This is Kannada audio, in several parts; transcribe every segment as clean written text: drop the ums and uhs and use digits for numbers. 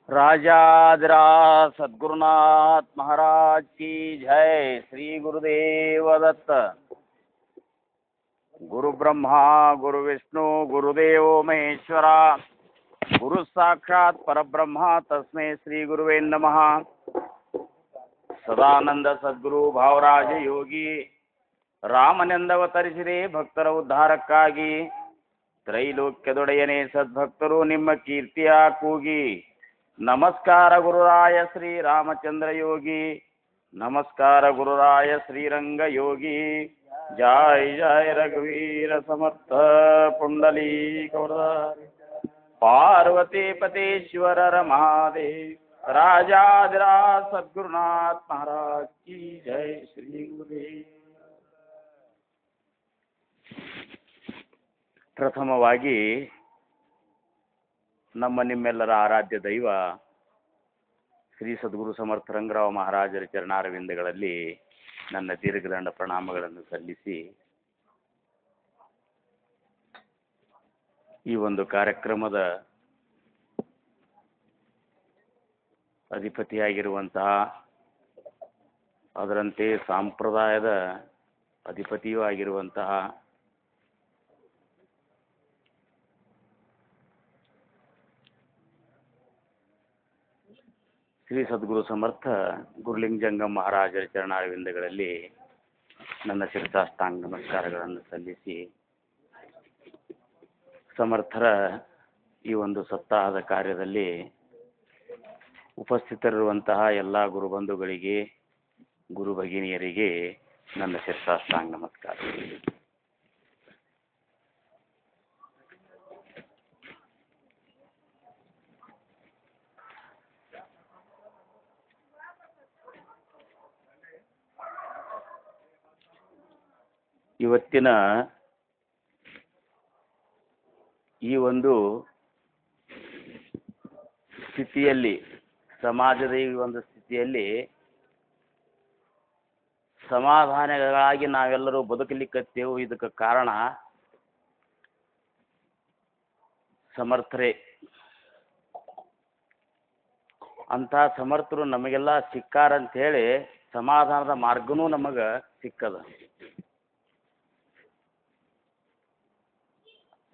राजाधिराज सद्गुरुनाथ महाराज की जय। श्री गुरुदेव दत्त। गुरु ब्रह्मा गुरु विष्णु गुरुदेव महेश्वरा गुरु साक्षात् परब्रह्म तस्मै श्री गुरुवे नमः। ಸದಾನಂದ ಸದ್ಗುರು ಭಾವರಾಜ ಯೋಗಿ ರಾಮನೆಂದವತರಿಸಿದೆ ಭಕ್ತರ ಉದ್ಧಾರಕ್ಕಾಗಿ. ತ್ರೈಲೋಕ್ಯದೊಡೆಯನೇ ಸದ್ಭಕ್ತರು ನಿಮ್ಮ ಕೀರ್ತಿಯ ಕೂಗಿ. ನಮಸ್ಕಾರ ಗುರುರಾಯ ಶ್ರೀ ರಾಮಚಂದ್ರ ಯೋಗಿ, ನಮಸ್ಕಾರ ಗುರುರಾಯ ಶ್ರೀರಂಗ ಯೋಗಿ. ಜಯ ಜಯ ರಘುವೀರ ಸಮರ್ಥ ಪುಂಡಲೀಕ ಪಾರ್ವತಿ ಪತೇಶ್ವರ ಮಹಾದೇವ್. ರಾಜಾಧಿರಾಜ ಸದ್ಗುರುನಾಥ ಮಹಾರಾಜ್ ಕಿ ಜೈ. ಶ್ರೀ ಗುರುದೇವ್. ಪ್ರಥಮವಾಗಿ ನಮ್ಮ ನಿಮ್ಮೆಲ್ಲರ ಆರಾಧ್ಯ ದೈವ ಶ್ರೀ ಸದ್ಗುರು ಸಮರ್ಥ ರಂಗರಾವ್ ಮಹಾರಾಜರ ಚರಣಾರವಿಂದಗಳಲ್ಲಿ ನನ್ನ ದೀರ್ಘದಂಡ ಪ್ರಣಾಮಗಳನ್ನು ಸಲ್ಲಿಸಿ ಈ ಒಂದು ಕಾರ್ಯಕ್ರಮದ ಅಧಿಪತಿಯಾಗಿರುವಂತಹ, ಅದರಂತೆ ಸಂಪ್ರದಾಯದ ಅಧಿಪತಿಯೂ ಆಗಿರುವಂತಹ ಶ್ರೀ ಸದ್ಗುರು ಸಮರ್ಥ ಗುರುಲಿಂಗ ಜಂಗಮ್ ಮಹಾರಾಜರ ಚರಣಾರವಿಂದಗಳಲ್ಲಿ ನನ್ನ ಶಿರಸಾಷ್ಟಾಂಗ ನಮಸ್ಕಾರಗಳನ್ನು ಸಲ್ಲಿಸಿ ಸಮರ್ಥರ ಈ ಒಂದು ಸಪ್ತಾಹದ ಕಾರ್ಯದಲ್ಲಿ ಉಪಸ್ಥಿತರಿರುವಂತಹ ಎಲ್ಲ ಗುರುಬಂಧುಗಳಿಗೆ ಗುರು ಭಗಿನಿಯರಿಗೆ ನನ್ನ ಶಿರಸಾಷ್ಟಾಂಗ ನಮಸ್ಕಾರ. ಇವತ್ತಿನ ಈ ಒಂದು ಸ್ಥಿತಿಯಲ್ಲಿ, ಸಮಾಜದ ಈ ಒಂದು ಸ್ಥಿತಿಯಲ್ಲಿ ಸಮಾಧಾನಗಳಾಗಿ ನಾವೆಲ್ಲರೂ ಬದುಕಲಿಕ್ಕತ್ತೇವು. ಇದಕ್ಕೆ ಕಾರಣ ಸಮರ್ಥರೇ. ಅಂತ ಸಮರ್ಥರು ನಮಗೆಲ್ಲ ಸಿಕ್ಕಾರಂಥೇಳಿ ಸಮಾಧಾನದ ಮಾರ್ಗನೂ ನಮಗೆ ಸಿಕ್ಕದ.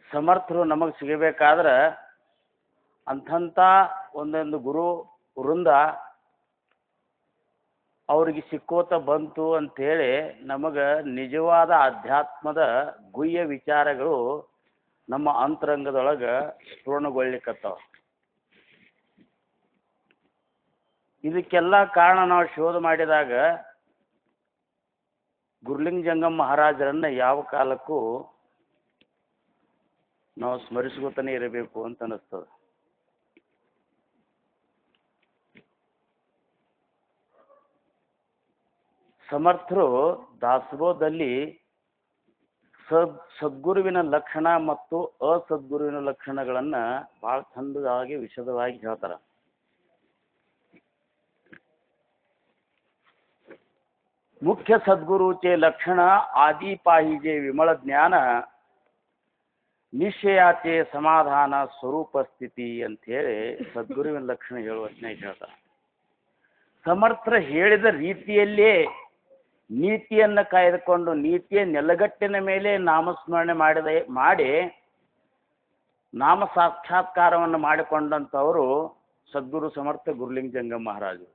ಸಮರ್ಥರು ನಮಗೆ ಸಿಗಬೇಕಾದ್ರೆ ಅಂಥಂಥ ಒಂದೊಂದು ಗುರು ವೃಂದ ಅವ್ರಿಗೆ ಸಿಕ್ಕೋತ ಬಂತು ಅಂಥೇಳಿ ನಮಗೆ ನಿಜವಾದ ಅಧ್ಯಾತ್ಮದ ಗುಹ್ಯ ವಿಚಾರಗಳು ನಮ್ಮ ಅಂತರಂಗದೊಳಗೆ ಪೂರ್ಣಗೊಳ್ಳಿಕತ್ತಾವ. ಇದಕ್ಕೆಲ್ಲ ಕಾರಣ ನಾವು ಶೋಧ ಮಾಡಿದಾಗ ಗುರುಲಿಂಗ ಜಂಗಮ್ ಮಹಾರಾಜರನ್ನ ಯಾವ ಕಾಲಕ್ಕೂ ನಾವು ಸ್ಮರಿಸ್ಕೊತಾನೆ ಇರಬೇಕು ಅಂತ ಅನಿಸ್ತದೆ. ಸಮರ್ಥರು ದಾಸೋಹದಲ್ಲಿ ಸದ್ಗುರುವಿನ ಲಕ್ಷಣ ಮತ್ತು ಅಸದ್ಗುರುವಿನ ಲಕ್ಷಣಗಳನ್ನು ಭಾಳ ಚಂದವಾಗಿ ವಿಶದವಾಗಿ ಹೇಳ್ತಾರೆ. ಮುಖ್ಯ ಸದ್ಗುರುಚೆ ಲಕ್ಷಣ ಆದಿ ಪಾಹಿಜೆ ವಿಮಲ ಜ್ಞಾನ ನಿಶ್ಚಯಾಚೆ ಸಮಾಧಾನ ಸ್ವರೂಪ ಸ್ಥಿತಿ ಅಂಥೇಳಿ ಸದ್ಗುರುವಿನ ಲಕ್ಷಣ ಹೇಳುವಷ್ಟನೇ ಹೇಳ್ತಾರೆ. ಸಮರ್ಥರ ಹೇಳಿದ ರೀತಿಯಲ್ಲೇ ನೀತಿಯನ್ನು ಕಾಯ್ದುಕೊಂಡು ನೀತಿಯ ನೆಲಗಟ್ಟಿನ ಮೇಲೆ ನಾಮಸ್ಮರಣೆ ಮಾಡಿ ನಾಮ ಸಾಕ್ಷಾತ್ಕಾರವನ್ನು ಮಾಡಿಕೊಂಡಂಥವರು ಸದ್ಗುರು ಸಮರ್ಥ ಗುರುಲಿಂಗ ಜಂಗಮ್ ಮಹಾರಾಜರು.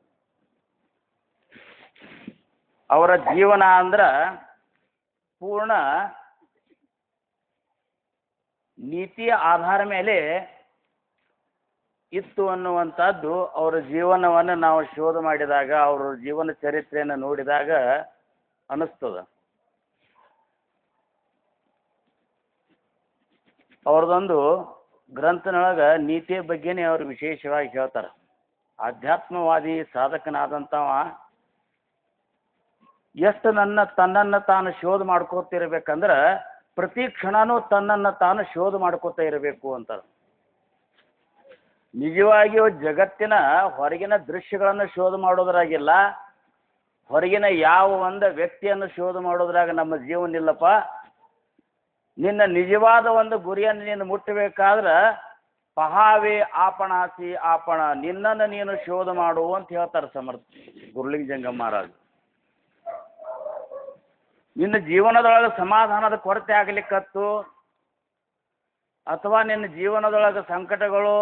ಅವರ ಜೀವನ ಅಂದ್ರೆ ಪೂರ್ಣ ನೀತಿಯ ಆಧಾರ ಮೇಲೆ ಇತ್ತು ಅನ್ನುವಂಥದ್ದು ಅವರ ಜೀವನವನ್ನು ನಾವು ಶೋಧ ಮಾಡಿದಾಗ, ಅವರ ಜೀವನ ಚರಿತ್ರೆಯನ್ನು ನೋಡಿದಾಗ ಅನ್ನಿಸ್ತದೆ. ಅವ್ರದ್ದೊಂದು ಗ್ರಂಥನೊಳಗೆ ನೀತಿಯ ಬಗ್ಗೆನೇ ಅವರು ವಿಶೇಷವಾಗಿ ಹೇಳ್ತಾರೆ. ಆಧ್ಯಾತ್ಮವಾದಿ ಸಾಧಕನಾದಂಥವ ಎಷ್ಟು ತನ್ನನ್ನು ತಾನು ಶೋಧ ಮಾಡ್ಕೋತಿರ್ಬೇಕಂದ್ರೆ ಪ್ರತಿ ಕ್ಷಣನೂ ತನ್ನನ್ನು ತಾನು ಶೋಧ ಮಾಡ್ಕೋತಾ ಇರಬೇಕು ಅಂತಾರೆ. ನಿಜವಾಗಿಯೂ ಜಗತ್ತಿನ ಹೊರಗಿನ ದೃಶ್ಯಗಳನ್ನು ಶೋಧ ಮಾಡೋದ್ರಾಗಿಲ್ಲ, ಹೊರಗಿನ ಯಾವ ಒಂದು ವ್ಯಕ್ತಿಯನ್ನು ಶೋಧ ಮಾಡೋದ್ರಾಗ ನಮ್ಮ ಜೀವನ ಇಲ್ಲಪ್ಪ. ನಿನ್ನ ನಿಜವಾದ ಒಂದು ಗುರಿಯನ್ನು ನೀನು ಮುಟ್ಟಬೇಕಾದ್ರೆ ಪಹಾವೇ ಆಪಣಾಸಿ ಆಪಣ, ನಿನ್ನನ್ನು ನೀನು ಶೋಧ ಮಾಡು ಅಂತ ಹೇಳ್ತಾರೆ ಸಮರ್ಥ ಗುರುಲಿಂಗ ಜಂಗಮ ಮಹಾರಾಜ್. ನಿನ್ನ ಜೀವನದೊಳಗೆ ಸಮಾಧಾನದ ಕೊರತೆ ಆಗಲಿಕ್ಕತ್ತು, ಅಥವಾ ನಿನ್ನ ಜೀವನದೊಳಗೆ ಸಂಕಟಗಳು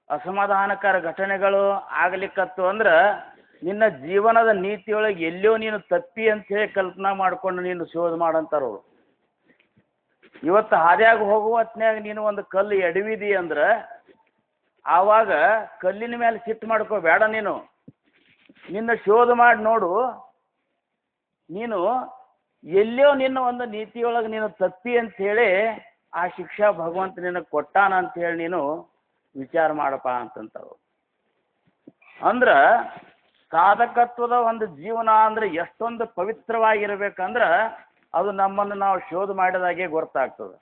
ಅಸಮಾಧಾನಕರ ಘಟನೆಗಳು ಆಗಲಿಕ್ಕತ್ತು ಅಂದ್ರೆ ನಿನ್ನ ಜೀವನದ ನೀತಿಯೊಳಗೆ ಎಲ್ಲೋ ನೀನು ತಪ್ಪಿ ಅಂತೇಳಿ ಕಲ್ಪನಾ ಮಾಡ್ಕೊಂಡು ನೀನು ಶೋಧ ಮಾಡಂತಾರವ್ರು. ಇವತ್ತು ಹಾದಿಯಾಗ ಹೋಗುವ ಹೊತ್ನ್ಯಾಗ ನೀನು ಒಂದು ಕಲ್ಲು ಎಡವಿದಿ ಅಂದ್ರೆ ಆವಾಗ ಕಲ್ಲಿನ ಮೇಲೆ ಸಿಟ್ಟು ಮಾಡ್ಕೋಬೇಡ. ನೀನು ನಿನ್ನ ಶೋಧ ಮಾಡಿ ನೋಡು, ನೀನು ಎಲ್ಲೋ ನಿನ್ನ ಒಂದು ನೀತಿಯೊಳಗೆ ನೀನು ತಪ್ಪಿ ಅಂಥೇಳಿ ಆ ಶಿಕ್ಷಾ ಭಗವಂತ ನಿನಗೆ ಕೊಟ್ಟಾನ ಅಂಥೇಳಿ ನೀನು ವಿಚಾರ ಮಾಡಪ್ಪ ಅಂತಂತಾರು. ಅಂದ್ರೆ ಸಾಧಕತ್ವದ ಒಂದು ಜೀವನ ಅಂದ್ರೆ ಎಷ್ಟೊಂದು ಪವಿತ್ರವಾಗಿರ್ಬೇಕಂದ್ರೆ ಅದು ನಮ್ಮನ್ನು ನಾವು ಶೋಧ ಮಾಡಿದಾಗೆ ಗೊತ್ತಾಗ್ತದೆ.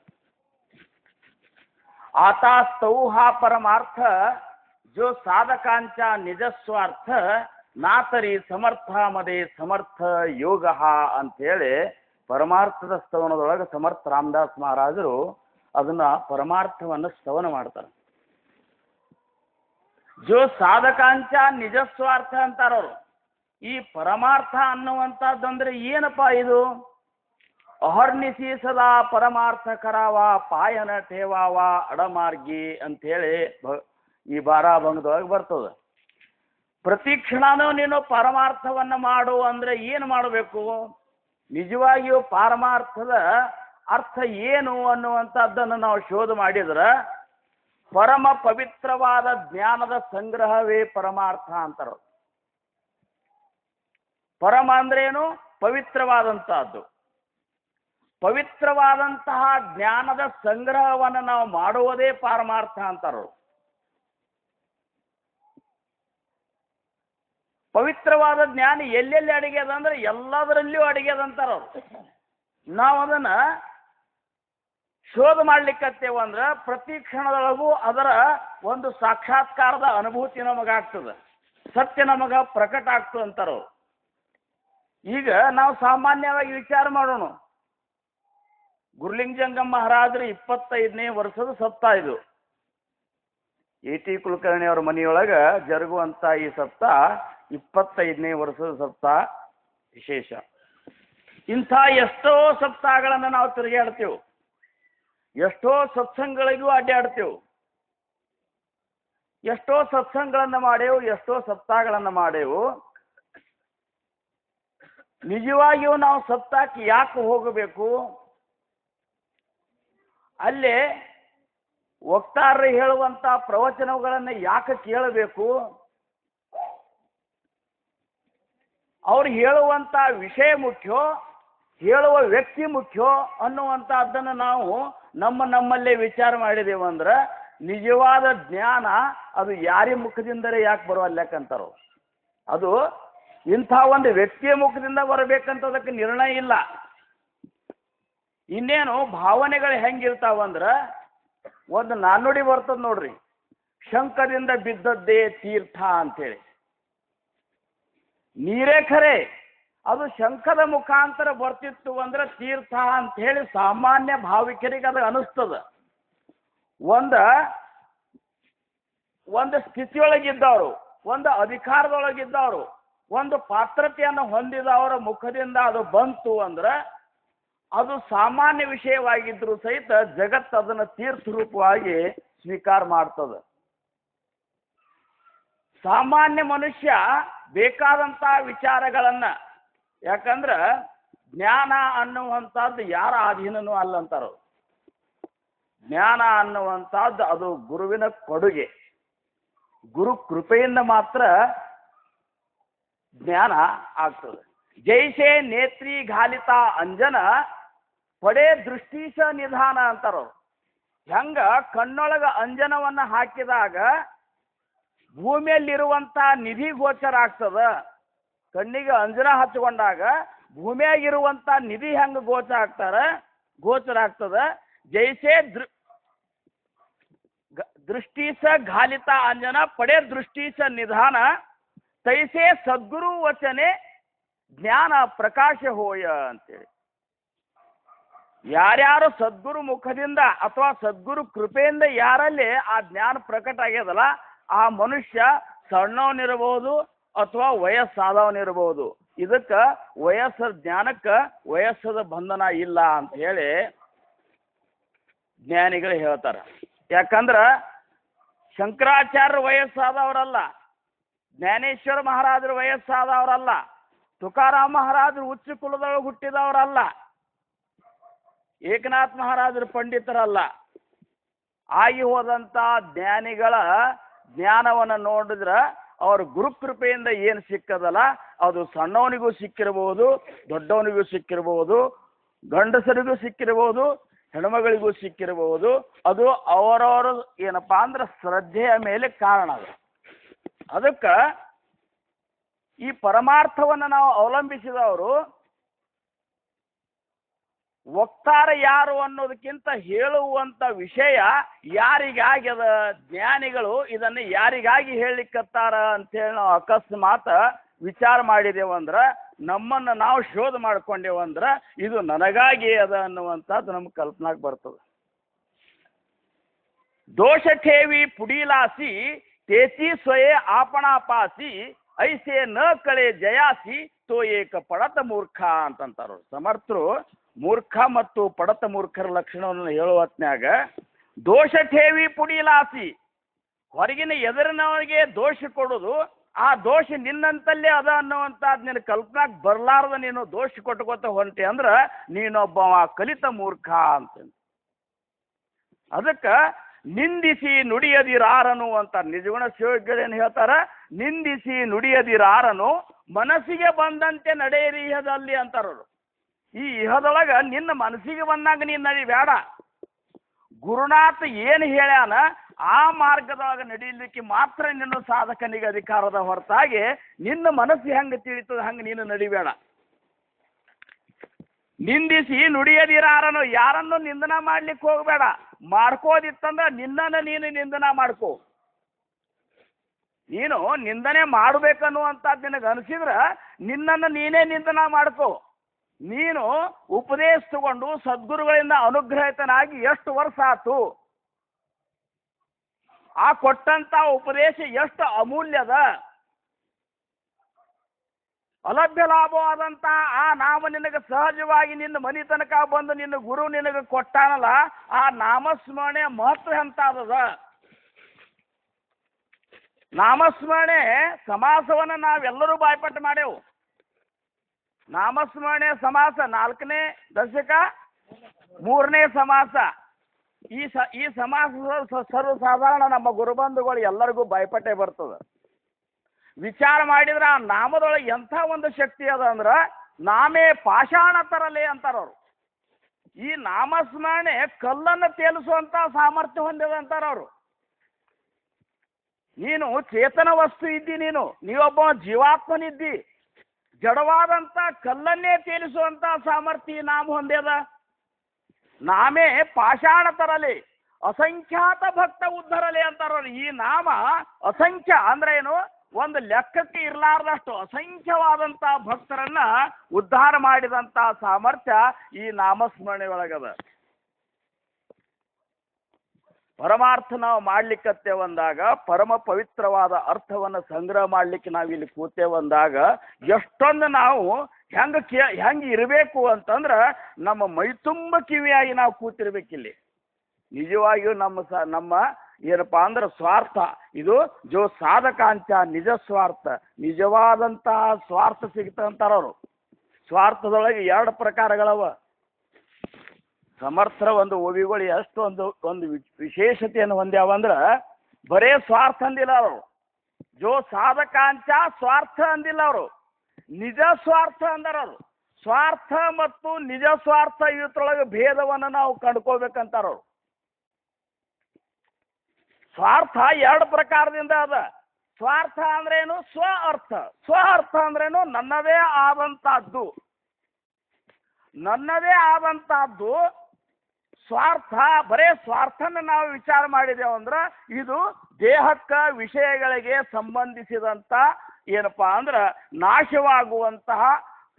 ಆತಾಸ್ತೌಹ ಪರಮಾರ್ಥ ಜೋ ಸಾಧಕಾಂಚ ನಿಜಸ್ವಾರ್ಥ ನಾತರಿ ಸಮರ್ಥ ಮದೇ ಸಮರ್ಥ ಯೋಗ ಅಂಥೇಳಿ ಪರಮಾರ್ಥದ ಸ್ತವನದೊಳಗೆ ಸಮರ್ಥ ರಾಮದಾಸ್ ಮಹಾರಾಜರು ಅದನ್ನ ಪರಮಾರ್ಥವನ್ನು ಸ್ತವನ ಮಾಡ್ತಾರೆ. ಜೋ ಸಾಧಕಾಂಚ ನಿಜಸ್ವಾರ್ಥ ಅಂತಾರವರು. ಈ ಪರಮಾರ್ಥ ಅನ್ನುವಂಥದ್ದಂದ್ರೆ ಏನಪ್ಪ ಇದು? ಅಹರ್ನಿಸಿ ಸದಾ ಪರಮಾರ್ಥ ಕರಾವ ಪಾಯನ ಠೇವಾವ ಅಡಮಾರ್ಗಿ ಅಂಥೇಳಿ ಈ ಬಾರಾಭಂಗದೊಳಗೆ ಬರ್ತದೆ. ಪ್ರತಿ ಕ್ಷಣನೂ ನೀನು ಪರಮಾರ್ಥವನ್ನು ಮಾಡು ಅಂದ್ರೆ ಏನು ಮಾಡಬೇಕು? ನಿಜವಾಗಿಯೂ ಪಾರಮಾರ್ಥದ ಅರ್ಥ ಏನು ಅನ್ನುವಂಥದ್ದನ್ನು ನಾವು ಶೋಧ ಮಾಡಿದ್ರೆ ಪರಮ ಪವಿತ್ರವಾದ ಜ್ಞಾನದ ಸಂಗ್ರಹವೇ ಪರಮಾರ್ಥ ಅಂತಾರೆ. ಪರಮ ಅಂದ್ರೇನು? ಪವಿತ್ರವಾದಂತಹದ್ದು. ಪವಿತ್ರವಾದಂತಹ ಜ್ಞಾನದ ಸಂಗ್ರಹವನ್ನು ನಾವು ಮಾಡುವುದೇ ಪಾರಮಾರ್ಥ ಅಂತಾರ. ಪವಿತ್ರವಾದ ಜ್ಞಾನ ಎಲ್ಲೆಲ್ಲಿ ಅಡಗ್ಯದ ಅಂದ್ರೆ ಎಲ್ಲದರಲ್ಲಿಯೂ ಅಡಗ್ಯದಂತಾರ. ನಾವು ಅದನ್ನ ಶೋಧ ಮಾಡ್ಲಿಕ್ಕತ್ತೇವಂದ್ರೆ ಪ್ರತಿ ಕ್ಷಣದೊಳಗೂ ಅದರ ಒಂದು ಸಾಕ್ಷಾತ್ಕಾರದ ಅನುಭೂತಿ ನಮಗಾಗ್ತದೆ, ಸತ್ಯ ನಮಗ ಪ್ರಕಟ ಆಗ್ತದೆ ಅಂತಾರ. ಈಗ ನಾವು ಸಾಮಾನ್ಯವಾಗಿ ವಿಚಾರ ಮಾಡೋಣ. ಗುರುಲಿಂಗ ಜಂಗಮ ಮಹಾರಾಜರು 25ನೇ ವರ್ಷದ ಸಪ್ತಾಹ ಇದು. A.T. ಕುಲಕರ್ಣಿ ಅವರ ಮನೆಯೊಳಗ ಜರುಗುವಂತ ಈ ಸಪ್ತಾಹ 25ನೇ ವರ್ಷದ ಸಪ್ತಾಹ ವಿಶೇಷ. ಇಂಥ ಎಷ್ಟೋ ಸಪ್ತಾಹಗಳನ್ನು ನಾವು ತಿರುಗಾಡ್ತೇವೆ, ಎಷ್ಟೋ ಸತ್ಸಂಗಗಳಿಗೂ ಅಡ್ಡಾಡ್ತೇವೆ, ಎಷ್ಟೋ ಸತ್ಸಂಗಗಳನ್ನು ಮಾಡೇವು, ಎಷ್ಟೋ ಸಪ್ತಾಹಗಳನ್ನು ಮಾಡೇವು. ನಿಜವಾಗಿಯೂ ನಾವು ಸಪ್ತಾಹಕ್ಕೆ ಯಾಕೆ ಹೋಗಬೇಕು? ಅಲ್ಲೇ ವಕ್ತಾರರು ಹೇಳುವಂತ ಪ್ರವಚನಗಳನ್ನು ಯಾಕೆ ಕೇಳಬೇಕು? ಅವ್ರು ಹೇಳುವಂತ ವಿಷಯ ಮುಖ್ಯ, ಹೇಳುವ ವ್ಯಕ್ತಿ ಮುಖ್ಯ ಅನ್ನುವಂಥದ್ದನ್ನು ನಾವು ನಮ್ಮಲ್ಲೇ ವಿಚಾರ ಮಾಡಿದೇವಂದ್ರೆ ನಿಜವಾದ ಜ್ಞಾನ ಅದು ಯಾರಿ ಮುಖದಿಂದಲೇ ಯಾಕೆ ಬರುವಲ್ಲಕ್ಕಂತಾರೋ. ಅದು ಇಂಥ ಒಂದು ವ್ಯಕ್ತಿಯ ಮುಖದಿಂದ ಬರಬೇಕಂತದಕ್ಕೆ ನಿರ್ಣಯ ಇಲ್ಲ. ಇನ್ನೇನು ಭಾವನೆಗಳು ಹೆಂಗಿರ್ತಾವಂದ್ರೆ ಒಂದು ನಾಣ್ಣುಡಿ ಬರ್ತದೆ ನೋಡ್ರಿ, ಶಂಖದಿಂದ ಬಿದ್ದದ್ದೇ ತೀರ್ಥ ಅಂತೇಳಿ. ನೀರೇ ಖರೆ, ಅದು ಶಂಖದ ಮುಖಾಂತರ ಬರ್ತಿತ್ತು ಅಂದ್ರೆ ತೀರ್ಥ ಅಂತ ಹೇಳಿ ಸಾಮಾನ್ಯ ಭಾವಿಕರಿಗೆ ಅದು ಅನಿಸ್ತದ. ಒಂದು ಸ್ಥಿತಿಯೊಳಗಿದ್ದವರು, ಒಂದು ಅಧಿಕಾರದೊಳಗಿದ್ದವರು, ಒಂದು ಪಾತ್ರತೆಯನ್ನು ಹೊಂದಿದವರ ಮುಖದಿಂದ ಅದು ಬಂತು ಅಂದ್ರೆ ಅದು ಸಾಮಾನ್ಯ ವಿಷಯವಾಗಿದ್ರು ಸಹಿತ ಜಗತ್ತು ಅದನ್ನು ತೀರ್ಥ ರೂಪವಾಗಿ ಸ್ವೀಕಾರ ಮಾಡ್ತದೆ. ಸಾಮಾನ್ಯ ಮನುಷ್ಯ ಬೇಕಾದಂತಹ ವಿಚಾರಗಳನ್ನ, ಯಾಕಂದ್ರೆ ಜ್ಞಾನ ಅನ್ನುವಂಥದ್ದು ಯಾರ ಅಧೀನನೂ ಅಲ್ಲಂತಾರ. ಜ್ಞಾನ ಅನ್ನುವಂಥದ್ದು ಅದು ಗುರುವಿನ ಕೊಡುಗೆ. ಗುರು ಕೃಪೆಯಿಂದ ಮಾತ್ರ ಜ್ಞಾನ ಆಗ್ತದೆ. ಜೈಸೆ ನೇತ್ರಿ ಘಾಲಿತ ಅಂಜನ ಪಡೆ ದೃಷ್ಟೀಶ ನಿಧಾನ ಅಂತಾರ. ಹೆಂಗ ಕಣ್ಣೊಳಗ ಅಂಜನವನ್ನ ಹಾಕಿದಾಗ ಭೂಮಿಯಲ್ಲಿರುವಂತ ನಿಧಿ ಗೋಚರ ಆಗ್ತದ, ಕಣ್ಣಿಗೆ ಅಂಜನ ಹಚ್ಕೊಂಡಾಗ ಭೂಮಿಯಾಗಿರುವಂತ ನಿಧಿ ಹೆಂಗ ಗೋಚರ ಆಗ್ತದ. ಜೈಸೆ ದೃಷ್ಟೀಸ ಘಾಲಿತ ಅಂಜನ ಪಡೆ ದೃಷ್ಟೀಸ ನಿಧಾನ ತೈಸೆ ಸದ್ಗುರು ವಚನೆ ಜ್ಞಾನ ಪ್ರಕಾಶ ಹೋಯ ಅಂತೇಳಿ. ಯಾರ್ಯಾರು ಸದ್ಗುರು ಮುಖದಿಂದ ಅಥವಾ ಸದ್ಗುರು ಕೃಪೆಯಿಂದ ಯಾರಲ್ಲಿ ಆ ಜ್ಞಾನ ಪ್ರಕಟ ಆಗ್ಯದಲ್ಲ, ಆ ಮನುಷ್ಯ ಸಣ್ಣವನಿರಬಹುದು ಅಥವಾ ವಯಸ್ಸಾದವನಿರಬಹುದು. ಇದಕ್ಕೆ ಜ್ಞಾನಕ್ಕೆ ವಯಸ್ಸದ ಬಂಧನ ಇಲ್ಲ ಅಂತ ಹೇಳಿ ಜ್ಞಾನಿಗಳು ಹೇಳ್ತಾರೆ. ಯಾಕಂದ್ರ ಶಂಕರಾಚಾರ್ಯ ವಯಸ್ಸಾದವರಲ್ಲ, ಜ್ಞಾನೇಶ್ವರ ಮಹಾರಾಜರು ವಯಸ್ಸಾದವರಲ್ಲ, ತುಕಾರಾಮ್ ಮಹಾರಾಜರು ಉಚ್ಚ ಕುಲದೊಳಗೆ ಹುಟ್ಟಿದವರಲ್ಲ, ಏಕನಾಥ್ ಮಹಾರಾಜರು ಪಂಡಿತರಲ್ಲ. ಆಗಿ ಹೋದಂತ ಜ್ಞಾನಿಗಳ ಜ್ಞಾನವನ್ನು ನೋಡಿದ್ರ ಅವ್ರ ಗುರುಕೃಪೆಯಿಂದ ಏನು ಸಿಕ್ಕದಲ್ಲ, ಅದು ಸಣ್ಣವನಿಗೂ ಸಿಕ್ಕಿರಬಹುದು, ದೊಡ್ಡವನಿಗೂ ಸಿಕ್ಕಿರಬಹುದು, ಗಂಡಸರಿಗೂ ಸಿಕ್ಕಿರಬಹುದು, ಹೆಣ್ಮಗಳಿಗೂ ಸಿಕ್ಕಿರಬಹುದು. ಅದು ಅವರವರು ಏನಪ್ಪಾ ಅಂದ್ರೆ ಶ್ರದ್ಧೆಯ ಮೇಲೆ ಕಾರಣ. ಅದಕ್ಕೆ ಈ ಪರಮಾರ್ಥವನ್ನು ನಾವು ಅವಲಂಬಿಸಿದವರು ವಕ್ತಾರ ಯಾರು ಅನ್ನೋದಕ್ಕಿಂತ ಹೇಳುವಂತ ವಿಷಯ ಯಾರಿಗಾಗ್ಯದ, ಜ್ಞಾನಿಗಳು ಇದನ್ನು ಯಾರಿಗಾಗಿ ಹೇಳಿಕತ್ತಾರ ಅಂತೇಳಿ ನಾವು ಅಕಸ್ಮಾತ್ ವಿಚಾರ ಮಾಡಿದೇವಂದ್ರ, ನಮ್ಮನ್ನು ನಾವು ಶೋಧ ಮಾಡ್ಕೊಂಡೇವಂದ್ರ ಇದು ನನಗಾಗಿ ಅದ ಅನ್ನುವಂಥದ್ದು ನಮ್ಗೆ ಕಲ್ಪನಾಗ ಬರ್ತದೆ. ದೋಷ ಠೇವಿ ಪುಡೀಲಾಸಿ ತೇಚಿ ಸ್ವಯೇ ಆಪಣಾಪಾಸಿ ಐಸೆ ನ ಕಳೆ ಜಯಾಸಿ ತೋ ಏಕ ಪಡತ ಮೂರ್ಖ ಅಂತಂತಾರ ಸಮರ್ಥರು. ಮೂರ್ಖ ಮತ್ತು ಪಡತ ಮೂರ್ಖರ ಲಕ್ಷಣವನ್ನು ಹೇಳುವ ಹೊತ್ನ್ಯಾಗ ದೋಷ ಠೇವಿ ಪುಡೀಲಾಸಿ, ಹೊರಗಿನ ಎದುರಿನವರಿಗೆ ದೋಷ ಕೊಡೋದು, ಆ ದೋಷ ನಿನ್ನಂತಲ್ಲೇ ಅದ ಅನ್ನುವಂಥದ್ದು ನಿನ್ನ ಕಲ್ಪನಾಗ ಬರಲಾರ್ದ ನೀನು ದೋಷ ಕೊಟ್ಕೋತ ಹೊಂಟಿ ಅಂದ್ರೆ ನೀನೊಬ್ಬ ಕಲಿತ ಮೂರ್ಖ ಅಂತ. ಅದಕ್ಕೆ ನಿಂದಿಸಿ ನುಡಿಯದಿರಾರನು ಅಂತ ನಿಜಗುಣ ಶಿವಗಳೇನು ಹೇಳ್ತಾರ, ನಿಂದಿಸಿ ನುಡಿಯದಿರಾರನು ಮನಸ್ಸಿಗೆ ಬಂದಂತೆ ನಡೆಯಿರಿ ಇಹದಲ್ಲಿ ಅಂತಾರವರು. ಈ ಇಹದೊಳಗ ನಿನ್ನ ಮನಸ್ಸಿಗೆ ಬಂದಾಗ ನೀನು ನಡಿಬೇಡ. ಗುರುನಾಥ ಏನು ಹೇಳ್ಯಾನ ಆ ಮಾರ್ಗದೊಳಗೆ ನಡೀಲಿಕ್ಕೆ ಮಾತ್ರ ನಿನ್ನ ಸಾಧಕನಿಗೆ ಅಧಿಕಾರದ ಹೊರತಾಗಿ ನಿನ್ನ ಮನಸ್ಸು ಹೆಂಗೆ ತಿಳಿತದ ಹಂಗೆ ನೀನು ನಡಿಬೇಡ. ನಿಂದಿಸಿ ನುಡಿಯದಿರಾರನು, ಯಾರನ್ನು ನಿಂದನ ಮಾಡ್ಲಿಕ್ಕೆ ಹೋಗಬೇಡ. ಮಾಡ್ಕೋದಿತ್ತಂದ್ರೆ ನಿನ್ನನ್ನು ನೀನು ನಿಂದನ ಮಾಡ್ಕೋ. ನೀನು ನಿಂದನೆ ಮಾಡಬೇಕನ್ನುವಂಥದ್ದು ನಿನಗೆ ಅನಿಸಿದ್ರೆ ನಿನ್ನನ್ನು ನೀನೇ ನಿಂದನ ಮಾಡ್ಕೋ. ನೀನು ಉಪದೇಶ ತಗೊಂಡು ಸದ್ಗುರುಗಳಿಂದ ಅನುಗ್ರಹಿತನಾಗಿ ಎಷ್ಟು ವರ್ಷ ಆತು, ಆ ಕೊಟ್ಟಂತ ಉಪದೇಶ ಎಷ್ಟು ಅಮೂಲ್ಯದ, ಅಲಭ್ಯ ಲಾಭವಾದಂತ ಆ ನಾಮ ನಿನಗೆ ಸಹಜವಾಗಿ ನಿನ್ನ ಮನೆ ತನಕ ಬಂದು ನಿನ್ನ ಗುರು ನಿನಗೆ ಕೊಟ್ಟಾನಲ್ಲ, ಆ ನಾಮಸ್ಮರಣೆ ಮಹತ್ವ ಎಂತಾದದ. ನಾಮಸ್ಮರಣೆ ಸಮಾಸವನ್ನು ನಾವೆಲ್ಲರೂ ಬಾಯ್ಪಾಠ ಮಾಡೇವು. ನಾಮಸ್ಮರಣೆ ಸಮಾಸ 4ನೇ ದಶಕ 3ನೇ ಸಮಾಸ. ಈ ಸಮಾಸ ಸರ್ವಸಾಧಾರಣ ನಮ್ಮ ಗುರುಬಂಧುಗಳು ಎಲ್ಲರಿಗೂ ಬಾಯ್ಪಾಠೆ ಬರ್ತದೆ. ವಿಚಾರ ಮಾಡಿದ್ರೆ ಆ ನಾಮದೊಳಗೆ ಎಂಥ ಒಂದು ಶಕ್ತಿ ಅದ ಅಂದ್ರೆ ನಾಮೇ ಪಾಷಾಣ ತರಲೆ ಅಂತಾರವ್ರು. ಈ ನಾಮಸ್ಮರಣೆ ಕಲ್ಲನ್ನು ತೇಲಿಸುವಂತ ಸಾಮರ್ಥ್ಯ ಹೊಂದಿದೆ ಅಂತಾರವ್ರು. ನೀನು ಚೇತನ ವಸ್ತು ಇದ್ದಿ, ನೀವೊಬ್ಬ ಜೀವಾತ್ಮನಿದ್ದಿ, ಜಡವಾದಂತ ಕಲ್ಲನ್ನೇ ತೇಲಿಸುವಂತ ಸಾಮರ್ಥ್ಯ ನಾಮ ಹೊಂದ್ಯದ. ನಾಮೇ ಪಾಷಾಣ ತರಲಿ ಅಸಂಖ್ಯಾತ ಭಕ್ತ ಉದ್ಧರಲಿ ಅಂತಾರವ್ರು. ಈ ನಾಮ ಅಸಂಖ್ಯ ಅಂದ್ರೆ ಏನು, ಒಂದು ಲೆಕ್ಕಕ್ಕೆ ಇರಲಾರ್ದಷ್ಟು ಅಸಂಖ್ಯವಾದಂತ ಭಕ್ತರನ್ನ ಉದ್ಧಾರ ಮಾಡಿದಂತ ಸಾಮರ್ಥ್ಯ ಈ ನಾಮಸ್ಮರಣೆ ಒಳಗದ. ಪರಮಾರ್ಥ ನಾವು ಮಾಡ್ಲಿಕ್ಕತ್ತೇವಂದಾಗ, ಪರಮ ಪವಿತ್ರವಾದ ಅರ್ಥವನ್ನು ಸಂಗ್ರಹ ಮಾಡ್ಲಿಕ್ಕೆ ನಾವಿಲ್ಲಿ ಕೂತೇವಂದಾಗ ಎಷ್ಟೊಂದು ನಾವು ಹೆಂಗೆ ಇರಬೇಕು ಅಂತಂದ್ರೆ ನಮ್ಮ ಮೈತುಂಬ ಕಿವಿಯಾಗಿ ನಾವು ಕೂತಿರ್ಬೇಕಿಲ್ಲಿ. ನಿಜವಾಗಿಯೂ ನಮ್ಮ ಏನಪ್ಪಾ ಅಂದ್ರೆ ಸ್ವಾರ್ಥ ಇದು ಜೋ ಸಾಧಕಾಂಚ ನಿಜ ಸ್ವಾರ್ಥ, ನಿಜವಾದಂತಹ ಸ್ವಾರ್ಥ ಸಿಗ್ತಂತಾರವರು. ಸ್ವಾರ್ಥದೊಳಗೆ ಎರಡು ಪ್ರಕಾರಗಳವ. ಸಮರ್ಥರ ಒಂದು ಓವಿಗಳು ಎಷ್ಟು ಒಂದು ವಿಶೇಷತೆಯನ್ನು ಹೊಂದ್ಯಾವ ಅಂದ್ರೆ ಬರೇ ಸ್ವಾರ್ಥ ಅಂದಿಲ್ಲ ಅವರು. ಜೋ ಸಾಧಕಾಂಚ ಸ್ವಾರ್ಥ ಅಂದಿಲ್ಲ ಅವರು, ನಿಜ ಸ್ವಾರ್ಥ ಅಂದಾರ ಅವರು. ಸ್ವಾರ್ಥ ಮತ್ತು ನಿಜ ಸ್ವಾರ್ಥ ಇವತ್ತೊಳಗೆ ಭೇದವನ್ನು ನಾವು ಕಂಡುಕೊಳ್ಬೇಕಂತಾರ ಅವರು. ಸ್ವಾರ್ಥ ಎರಡು ಪ್ರಕಾರದಿಂದ ಅದ. ಸ್ವಾರ್ಥ ಅಂದ್ರೇನು? ಸ್ವ ಅರ್ಥ. ಸ್ವ ಅರ್ಥ ಅಂದ್ರೇನು? ನನ್ನದೇ ಆದಂತಹದ್ದು. ನನ್ನದೇ ಆದಂತಹದ್ದು ಸ್ವಾರ್ಥ. ಬರೇ ಸ್ವಾರ್ಥನ ನಾವು ವಿಚಾರ ಮಾಡಿದೆವು ಅಂದ್ರೆ ಇದು ದೇಹಕ್ಕ ವಿಷಯಗಳಿಗೆ ಸಂಬಂಧಿಸಿದಂತ ಏನಪ್ಪಾ ಅಂದ್ರೆ ನಾಶವಾಗುವಂತಹ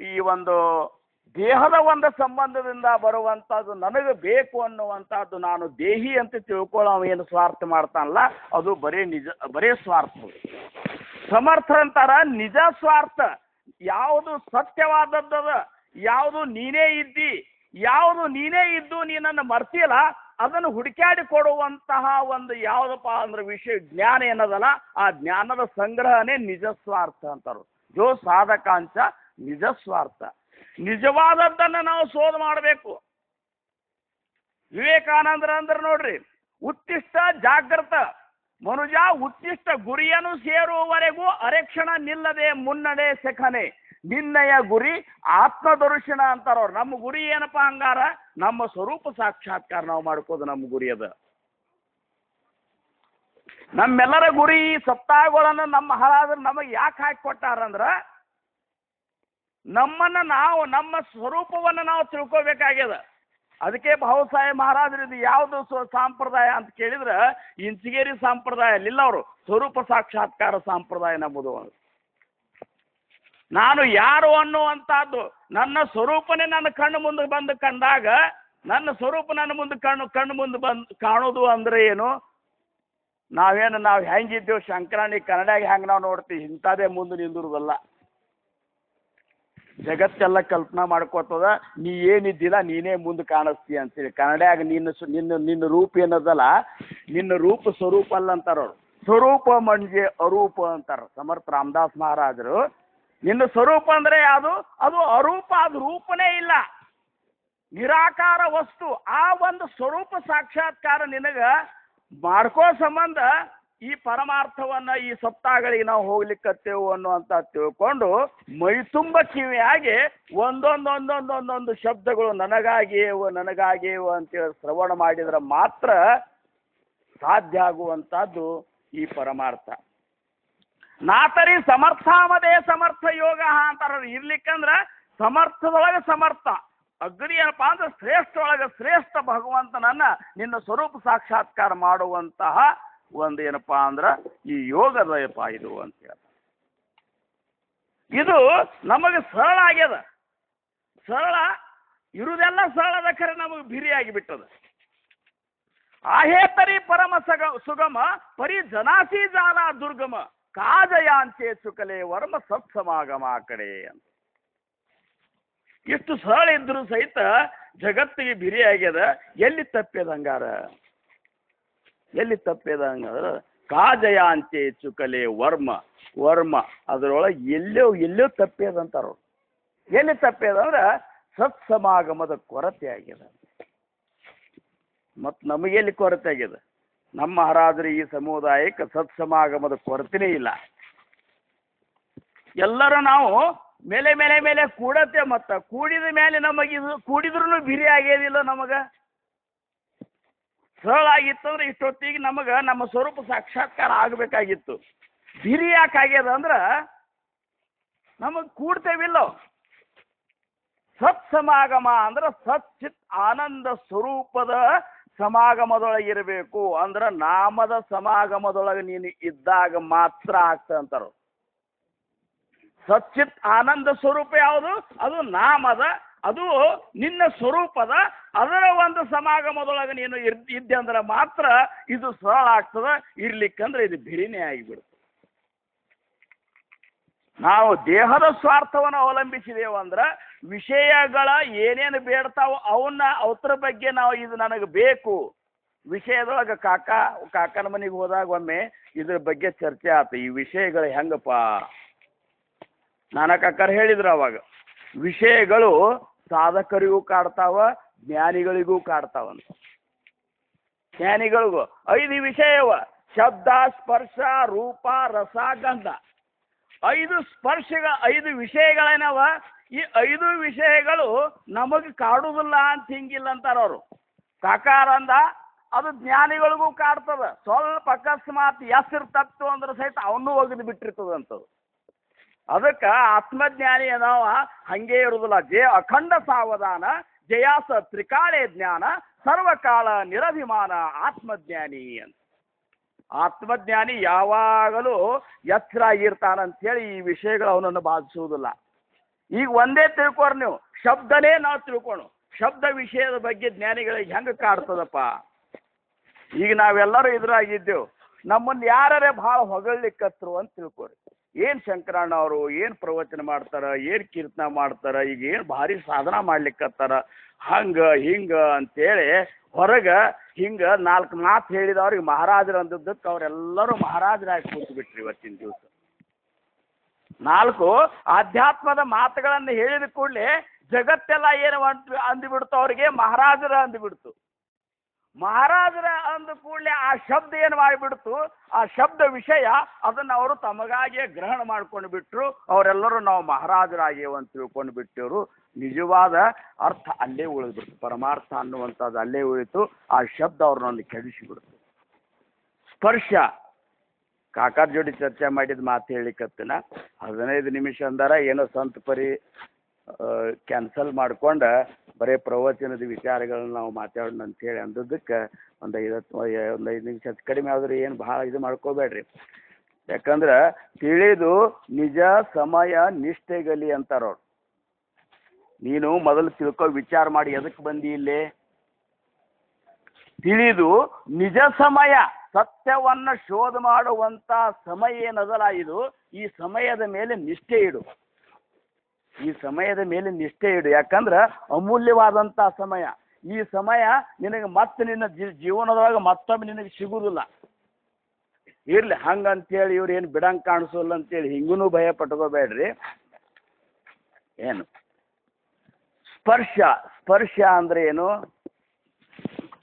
ಈ ಒಂದು ದೇಹದ ಒಂದು ಸಂಬಂಧದಿಂದ ಬರುವಂತಹದ್ದು ನನಗೆ ಬೇಕು ಅನ್ನುವಂಥದ್ದು. ನಾನು ದೇಹಿ ಅಂತ ತಿಳ್ಕೊಳ್ಳೋ ಏನು ಸ್ವಾರ್ಥ ಮಾಡ್ತಾನಲ್ಲ ಅದು ಬರೇ ಸ್ವಾರ್ಥ. ಸಮರ್ಥರಂತಾರ ನಿಜ ಸ್ವಾರ್ಥ. ಯಾವುದು ಸತ್ಯವಾದದ್ದದ, ಯಾವುದು ನೀನೇ ಇದ್ದಿ, ಯಾವುದು ನೀನೇ ಇದ್ದು ನೀನನ್ನು ಮರ್ತಿಲ್ಲ ಅದನ್ನು ಹುಡುಕಾಡಿ ಕೊಡುವಂತಹ ಒಂದು ಯಾವುದಪ್ಪ ಅಂದ್ರೆ ವಿಷಯ ಜ್ಞಾನ ಏನದಲ್ಲ ಆ ಜ್ಞಾನದ ಸಂಗ್ರಹನೇ ನಿಜ ಸ್ವಾರ್ಥ ಅಂತಾರು. ಜೋ ಸಾಧಕಾಂಶ ನಿಜ ಸ್ವಾರ್ಥ. ನಿಜವಾದದ್ದನ್ನು ನಾವು ಶೋಧ ಮಾಡಬೇಕು. ವಿವೇಕಾನಂದರ ಅಂದ್ರೆ ನೋಡ್ರಿ, ಉತ್ತಿಷ್ಟ ಜಾಗೃತ ಮನುಜ ಉತ್ತಿಷ್ಟ ಗುರಿಯನ್ನು ಸೇರುವವರೆಗೂ ಅರೆಕ್ಷಣ ನಿಲ್ಲದೆ ಮುನ್ನಡೆ ಸೆಖನೆ ನಿನ್ನಯ ಗುರಿ ಆತ್ಮದರ್ಶನ ಅಂತಾರವ್ರು. ನಮ್ಮ ಗುರಿ ಏನಪ್ಪಾ ಹಂಗಾರ? ನಮ್ಮ ಸ್ವರೂಪ ಸಾಕ್ಷಾತ್ಕಾರ ನಾವು ಮಾಡ್ಕೋದು ನಮ್ಮ ಗುರಿ ಅದ. ನಮ್ಮೆಲ್ಲರ ಗುರಿ ಸಪ್ತಾಹಗಳನ್ನು ನಮ್ಮ ಹಾಳಾದ್ರೆ ನಮಗೆ ಯಾಕೆ ಹಾಕಿ ಕೊಟ್ಟಾರಂದ್ರ ನಮ್ಮನ್ನು ನಾವು ನಮ್ಮ ಸ್ವರೂಪವನ್ನು ನಾವು ತಿಳ್ಕೋಬೇಕಾಗ್ಯದ. ಅದಕ್ಕೆ ಭಾವಸಾಹೇಬ್ ಮಹಾರಾಜರು ಇದು ಯಾವುದು ಸಂಪ್ರದಾಯ ಅಂತ ಕೇಳಿದ್ರೆ ಇಂಚಿಗೇರಿ ಸಂಪ್ರದಾಯ ಅಲ್ಲಿಲ್ಲ, ಅವರು ಸ್ವರೂಪ ಸಾಕ್ಷಾತ್ಕಾರ ಸಂಪ್ರದಾಯ ನಂಬುದು. ನಾನು ಯಾರು ಅನ್ನುವಂಥದ್ದು ನನ್ನ ಸ್ವರೂಪನೇ ನನ್ನ ಕಣ್ಣು ಮುಂದೆ ಬಂದು ಕಂಡಾಗ ನನ್ನ ಸ್ವರೂಪ ನನ್ನ ಮುಂದೆ ಕಣ್ಣು ಮುಂದೆ ಬಂದು ಕಾಣೋದು ಅಂದ್ರೆ ಏನು? ನಾವು ಹೆಂಗಿದ್ದೇವೆ ಶಂಕರಾಣಿ ಕನ್ನಡಾಗ ಹೆಂಗೆ ನಾವು ನೋಡ್ತೀವಿ ಇಂಥದೇ ಮುಂದೆ ನಿಂದಿರುವುದಲ್ಲ. ಜಗತ್ತೆಲ್ಲ ಕಲ್ಪನಾ ಮಾಡ್ಕೋತದ ನೀ ಏನಿದ್ದಿಲ್ಲ ನೀನೇ ಮುಂದೆ ಕಾಣಿಸ್ತೀಯ ಅಂತೇಳಿ. ಕನ್ನಡಾಗ ನಿನ್ನ ರೂಪ ಏನದಲ್ಲ ನಿನ್ನ ರೂಪ ಸ್ವರೂಪ ಅಲ್ಲ ಅಂತಾರವ್ರು. ಸ್ವರೂಪ ಮಂಜೆ ಅರೂಪ ಅಂತಾರ ಸಮರ್ಥ ರಾಮದಾಸ್ ಮಹಾರಾಜರು. ನಿನ್ನ ಸ್ವರೂಪ ಅಂದ್ರೆ ಯಾವುದು? ಅದು ಅರೂಪ, ಅದು ರೂಪನೇ ಇಲ್ಲ, ನಿರಾಕಾರ ವಸ್ತು. ಆ ಒಂದು ಸ್ವರೂಪ ಸಾಕ್ಷಾತ್ಕಾರ ನಿನಗ ಮಾಡ್ಕೋ ಸಂಬಂಧ ಈ ಪರಮಾರ್ಥವನ್ನ ಈ ಸಪ್ತಾಹಗಳಿಗೆ ನಾವು ಹೋಗ್ಲಿಕ್ಕತ್ತೇವು ಅನ್ನುವಂತ ತಿಳ್ಕೊಂಡು ಮೈ ತುಂಬ ಕಿವಿಯಾಗಿ ಒಂದೊಂದೊಂದೊಂದೊಂದೊಂದು ಶಬ್ದಗಳು ನನಗಾಗಿಯೇವು ಅಂತೇಳಿ ಶ್ರವಣ ಮಾಡಿದ್ರೆ ಮಾತ್ರ ಸಾಧ್ಯ ಆಗುವಂತಹದ್ದು ಈ ಪರಮಾರ್ಥ. ನಾತರಿ ಸಮರ್ಥಾಮದೇ ಸಮರ್ಥ ಯೋಗ ಅಂತಾರ. ಇರ್ಲಿಕ್ಕಂದ್ರ ಸಮರ್ಥದೊಳಗೆ ಸಮರ್ಥ ಅಗ್ನಿ ಏನಪ್ಪಾ ಅಂದ್ರೆ ಶ್ರೇಷ್ಠ ಒಳಗೆ ಶ್ರೇಷ್ಠ ಭಗವಂತನನ್ನ ನಿನ್ನ ಸ್ವರೂಪ ಸಾಕ್ಷಾತ್ಕಾರ ಮಾಡುವಂತಹ ಒಂದು ಏನಪ್ಪಾ ಅಂದ್ರ ಈ ಯೋಗದಯಪ್ಪ ಇದು ಅಂತ ಹೇಳ್ತಾರೆ. ಇದು ನಮಗೆ ಸರಳ ಆಗ್ಯದ. ಸರಳ ಇರುವುದೆಲ್ಲ ಸರಳದ ಖರೆ ನಮಗೆ ಬಿರಿಯಾಗಿ ಬಿಟ್ಟದ. ಆಹೇತರಿ ಪರಮ ಸುಗಮ ಪರಿ ಜನಾಸಿ ಜಾಲ ದುರ್ಗಮ ಕಾಜಯಾಂಚೆ ಚುಕಲೆ ವರ್ಮ ಸತ್ಸಮಾಗಮ ಆ ಕಡೆ ಅಂತ. ಎಷ್ಟು ಸರಳ ಇದ್ರು ಸಹಿತ ಜಗತ್ತಿಗೆ ಬಿರಿ ಆಗ್ಯದ. ಎಲ್ಲಿ ತಪ್ಪ್ಯದ ಹಂಗಾರ? ಎಲ್ಲಿ ತಪ್ಪ್ಯದ ಹಂಗಾದ್ರ ಕಾಜಯಾಂಚೆ ಚುಕಲೆ ವರ್ಮ ಅದರೊಳಗೆ ಎಲ್ಲೋ ತಪ್ಪ್ಯದಂತಾರ. ಎಲ್ಲಿ ತಪ್ಪ್ಯದ ಅಂದ್ರೆ ಸತ್ಸಮಾಗಮದ ಕೊರತೆ ಆಗ್ಯದ. ಮತ್ತು ನಮಗೆಲ್ಲಿ ಕೊರತೆ ಆಗ್ಯದ? ನಮ್ಮ ಮಹಾರಾಜರು ಈ ಸಮುದಾಯಕ್ಕೆ ಸತ್ಸಮಾಗಮದ ಕೊರತೆನೇ ಇಲ್ಲ. ಎಲ್ಲರೂ ನಾವು ಮೇಲೆ ಕೂಡತ್ತೆ. ಮತ್ತ ಕೂಡಿದ ಮೇಲೆ ನಮಗಿದು ಕೂಡಿದ್ರೂ ಬಿರಿ ಆಗ್ಯದಿಲ್ಲ. ನಮಗ ಸರಳ ಆಗಿತ್ತಂದ್ರೆ ಇಷ್ಟೊತ್ತಿಗೆ ನಮಗೆ ನಮ್ಮ ಸ್ವರೂಪ ಸಾಕ್ಷಾತ್ಕಾರ ಆಗಬೇಕಾಗಿತ್ತು. ಬಿರಿ ಯಾಕೆ ಆಗ್ಯದ ಅಂದ್ರೆ ನಮಗೆ ಕೂಡ್ತೇವಿಲ್ಲೋ. ಸತ್ಸಮಾಗಮ ಅಂದ್ರೆ ಸಚ್ಚಿತ್ ಆನಂದ ಸ್ವರೂಪದ ಸಮಾಗಮದೊಳಗಿರಬೇಕು. ಅಂದ್ರೆ ನಾಮದ ಸಮಾಗಮದೊಳಗೆ ನೀನು ಇದ್ದಾಗ ಮಾತ್ರ ಆಗ್ತಂತಾರ. ಸಚ್ಚಿತ್ ಆನಂದ ಸ್ವರೂಪ ಯಾವುದು? ಅದು ನಾಮದ, ಅದು ನಿನ್ನ ಸ್ವರೂಪದ, ಅದರ ಒಂದು ಸಮಾಗಮದೊಳಗೆ ನೀನು ಇದ್ದೆ ಅಂದ್ರೆ ಮಾತ್ರ ಇದು ಸರಳ ಆಗ್ತದ. ಇರ್ಲಿಕ್ಕಂದ್ರೆ ಇದು ಬಿರಿನೇ ಆಗಿಬಿಡುತ್ತೆ. ನಾವು ದೇಹದ ಸ್ವಾರ್ಥವನ್ನು ಅವಲಂಬಿಸಿದೇವು ಅಂದ್ರೆ ವಿಷಯಗಳ ಏನೇನು ಬೇಡ್ತಾವೋ ಅವತ್ರ ಬಗ್ಗೆ ನಾವು ಇದು ನನಗೆ ಬೇಕು ವಿಷಯದೊಳಗೆ ಕಾಕನ ಮನೆಗೆ ಹೋದಾಗ ಒಮ್ಮೆ ಇದ್ರ ಬಗ್ಗೆ ಚರ್ಚೆ ಆಯ್ತು. ಈ ವಿಷಯಗಳು ಹೆಂಗಪ್ಪ ನಾನ ಕಾಕರ್ ಹೇಳಿದ್ರು ಅವಾಗ ವಿಷಯಗಳು ಸಾಧಕರಿಗೂ ಕಾಡ್ತಾವ, ಜ್ಞಾನಿಗಳಿಗೂ ಕಾಡ್ತಾವಂತ. ಜ್ಞಾನಿಗಳಿಗೂ 5 ವಿಷಯವ: ಶಬ್ದ, ಸ್ಪರ್ಶ, ರೂಪ, ರಸ, ಗಂಧ. 5 ವಿಷಯಗಳೇನವ. ಈ 5 ವಿಷಯಗಳು ನಮಗೆ ಕಾಡುವುದಿಲ್ಲ ಅಂತ ಹಿಂಗಿಲ್ಲ ಅಂತಾರ ಅವರು. ಸಾಕಾರ ಅಂದ ಅದು ಜ್ಞಾನಿಗಳಿಗೂ ಕಾಡ್ತದ. ಸ್ವಲ್ಪ ಅಕಸ್ಮಾತ್ ಹೆಸರು ಅಂದ್ರೆ ಸಹಿತ ಅವನ್ನೂ ಒಗೆದು ಬಿಟ್ಟಿರ್ತದಂಥದ್ದು. ಅದಕ್ಕೆ ಆತ್ಮಜ್ಞಾನಿ ಏನವ ಹಂಗೆ ಇರುವುದಿಲ್ಲ. ಅಖಂಡ ಸಾವಧಾನ, ಜಯಾಸ ತ್ರಿಕಾಳೆ ಜ್ಞಾನ, ಸರ್ವಕಾಲ ನಿರಭಿಮಾನ ಆತ್ಮಜ್ಞಾನಿ ಅಂತ. ಆತ್ಮಜ್ಞಾನಿ ಯಾವಾಗಲೂ ಎಚ್ಚರಾಗಿರ್ತಾನಂತೇಳಿ ಈ ವಿಷಯಗಳು ಅವನನ್ನು ಬಾಧಿಸುವುದಿಲ್ಲ. ಈಗ ಒಂದೇ ತಿಳ್ಕೊರ್ ನೀವು, ಶಬ್ದನೇ ನಾವು ತಿಳ್ಕೊಳು. ಶಬ್ದ ವಿಷಯದ ಬಗ್ಗೆ ಜ್ಞಾನಿಗಳಿಗೆ ಹೆಂಗೆ ಕಾಡ್ತದಪ್ಪ? ಈಗ ನಾವೆಲ್ಲರೂ ಇದ್ರಾಗಿದ್ದೇವೆ. ನಮ್ಮನ್ನು ಯಾರೇ ಭಾಳ ಹೊಗಳಿಕ್ಕತ್ರು ಅಂತ ತಿಳ್ಕೊರಿ. ಏನು ಶಂಕರಣ್ಣ ಅವರು ಏನು ಪ್ರವಚನ ಮಾಡ್ತಾರ, ಏನು ಕೀರ್ತನ ಮಾಡ್ತಾರ, ಈಗ ಏನು ಭಾರಿ ಸಾಧನ ಮಾಡ್ಲಿಕ್ಕತ್ತಾರ, ಹಂಗೆ ಹಿಂಗೆ ಅಂತೇಳಿ ಹೊರಗೆ ಹಿಂಗೆ 4 ಮಾತು ಹೇಳಿದವ್ರಿಗೆ ಮಹಾರಾಜರು ಅಂದದ್ದಕ್ಕೆ ಅವರೆಲ್ಲರೂ ಮಹಾರಾಜರಾಗಿ ಕೂತು ಬಿಟ್ರಿ. ಇವತ್ತಿನ ದಿವಸ 4 ಆಧ್ಯಾತ್ಮದ ಮಾತುಗಳನ್ನು ಹೇಳಿದ ಕೂಡಲೇ ಜಗತ್ತೆಲ್ಲ ಏನು ಅಂದುಬಿಡ್ತು, ಅವ್ರಿಗೆ ಮಹಾರಾಜರ ಅಂದುಬಿಡ್ತು. ಮಹಾರಾಜರ ಅಂದ ಕೂಡಲೇ ಆ ಶಬ್ದ ಏನು ಮಾಡಿಬಿಡ್ತು, ಆ ಶಬ್ದ ವಿಷಯ ಅದನ್ನು ಅವರು ತಮಗಾಗಿಯೇ ಗ್ರಹಣ ಮಾಡ್ಕೊಂಡು ಬಿಟ್ರು. ಅವರೆಲ್ಲರೂ ನಾವು ಮಹಾರಾಜರಾಗೇವು ಅಂತ ತಿಳ್ಕೊಂಡು ಬಿಟ್ಟರು. ನಿಜವಾದ ಅರ್ಥ ಅಲ್ಲೇ ಉಳಿದ್ಬಿಡ್ತು, ಪರಮಾರ್ಥ ಅನ್ನುವಂಥದ್ದು ಅಲ್ಲೇ ಉಳಿತು. ಆ ಶಬ್ದ ಅವ್ರನ್ನೊಂದು ಕೆಡಿಸಿಬಿಡ್ತು. ಸ್ಪರ್ಶ ಕಾಕಾರ ಜೋಡಿ ಚರ್ಚೆ ಮಾಡಿದ ಮಾತು ಹೇಳಿಕತ್ತಿನ 15 ನಿಮಿಷ ಅಂದಾರ. ಏನೋ ಸಂತ ಪರಿ ಕ್ಯಾನ್ಸಲ್ ಮಾಡ್ಕೊಂಡು ಬರೀ ಪ್ರವಚನದ ವಿಚಾರಗಳನ್ನ ನಾವು ಮಾತಾಡೋಣ ಅಂತೇಳಿ ಅಂದದ್ದಕ್ಕೆ ಒಂದು 5 ನಿಮಿಷ ಕಡಿಮೆ ಆದ್ರೆ ಏನು ಭಾಳ ಇದು ಮಾಡ್ಕೋಬೇಡ್ರಿ. ಯಾಕಂದ್ರೆ ತಿಳಿದು ನಿಜ ಸಮಯ ನಿಷ್ಠೆಗಲಿ ಅಂತಾರವ್ರು. ನೀನು ಮೊದಲು ತಿಳ್ಕೊ, ವಿಚಾರ ಮಾಡಿ ಎದಕ್ಕೆ ಬಂದಿ ಇಲ್ಲಿ. ತಿಳಿದು ನಿಜ ಸಮಯ, ಸತ್ಯವನ್ನು ಶೋಧ ಮಾಡುವಂಥ ಸಮಯ ಏನದಲ್ಲ ಇದು, ಈ ಸಮಯದ ಮೇಲೆ ನಿಷ್ಠೆ ಇಡು. ಈ ಸಮಯದ ಮೇಲೆ ನಿಷ್ಠೆ ಇಡು. ಯಾಕಂದ್ರೆ ಅಮೂಲ್ಯವಾದಂಥ ಸಮಯ. ಈ ಸಮಯ ನಿನಗೆ ಮತ್ತೆ ನಿನ್ನ ಜೀವನದೊಳಗೆ ಮತ್ತೊಮ್ಮೆ ನಿನಗೆ ಸಿಗುವುದಿಲ್ಲ. ಇರ್ಲಿ ಹಂಗಂತೇಳಿ ಇವ್ರು ಏನು ಬಿಡಂಗೆ ಕಾಣಿಸೋಲ್ಲ ಅಂತೇಳಿ ಹಿಂಗೂ ಭಯ ಪಟ್ಕೋಬೇಡ್ರಿ. ಏನು ಸ್ಪರ್ಶ ಅಂದ್ರೆ ಏನು?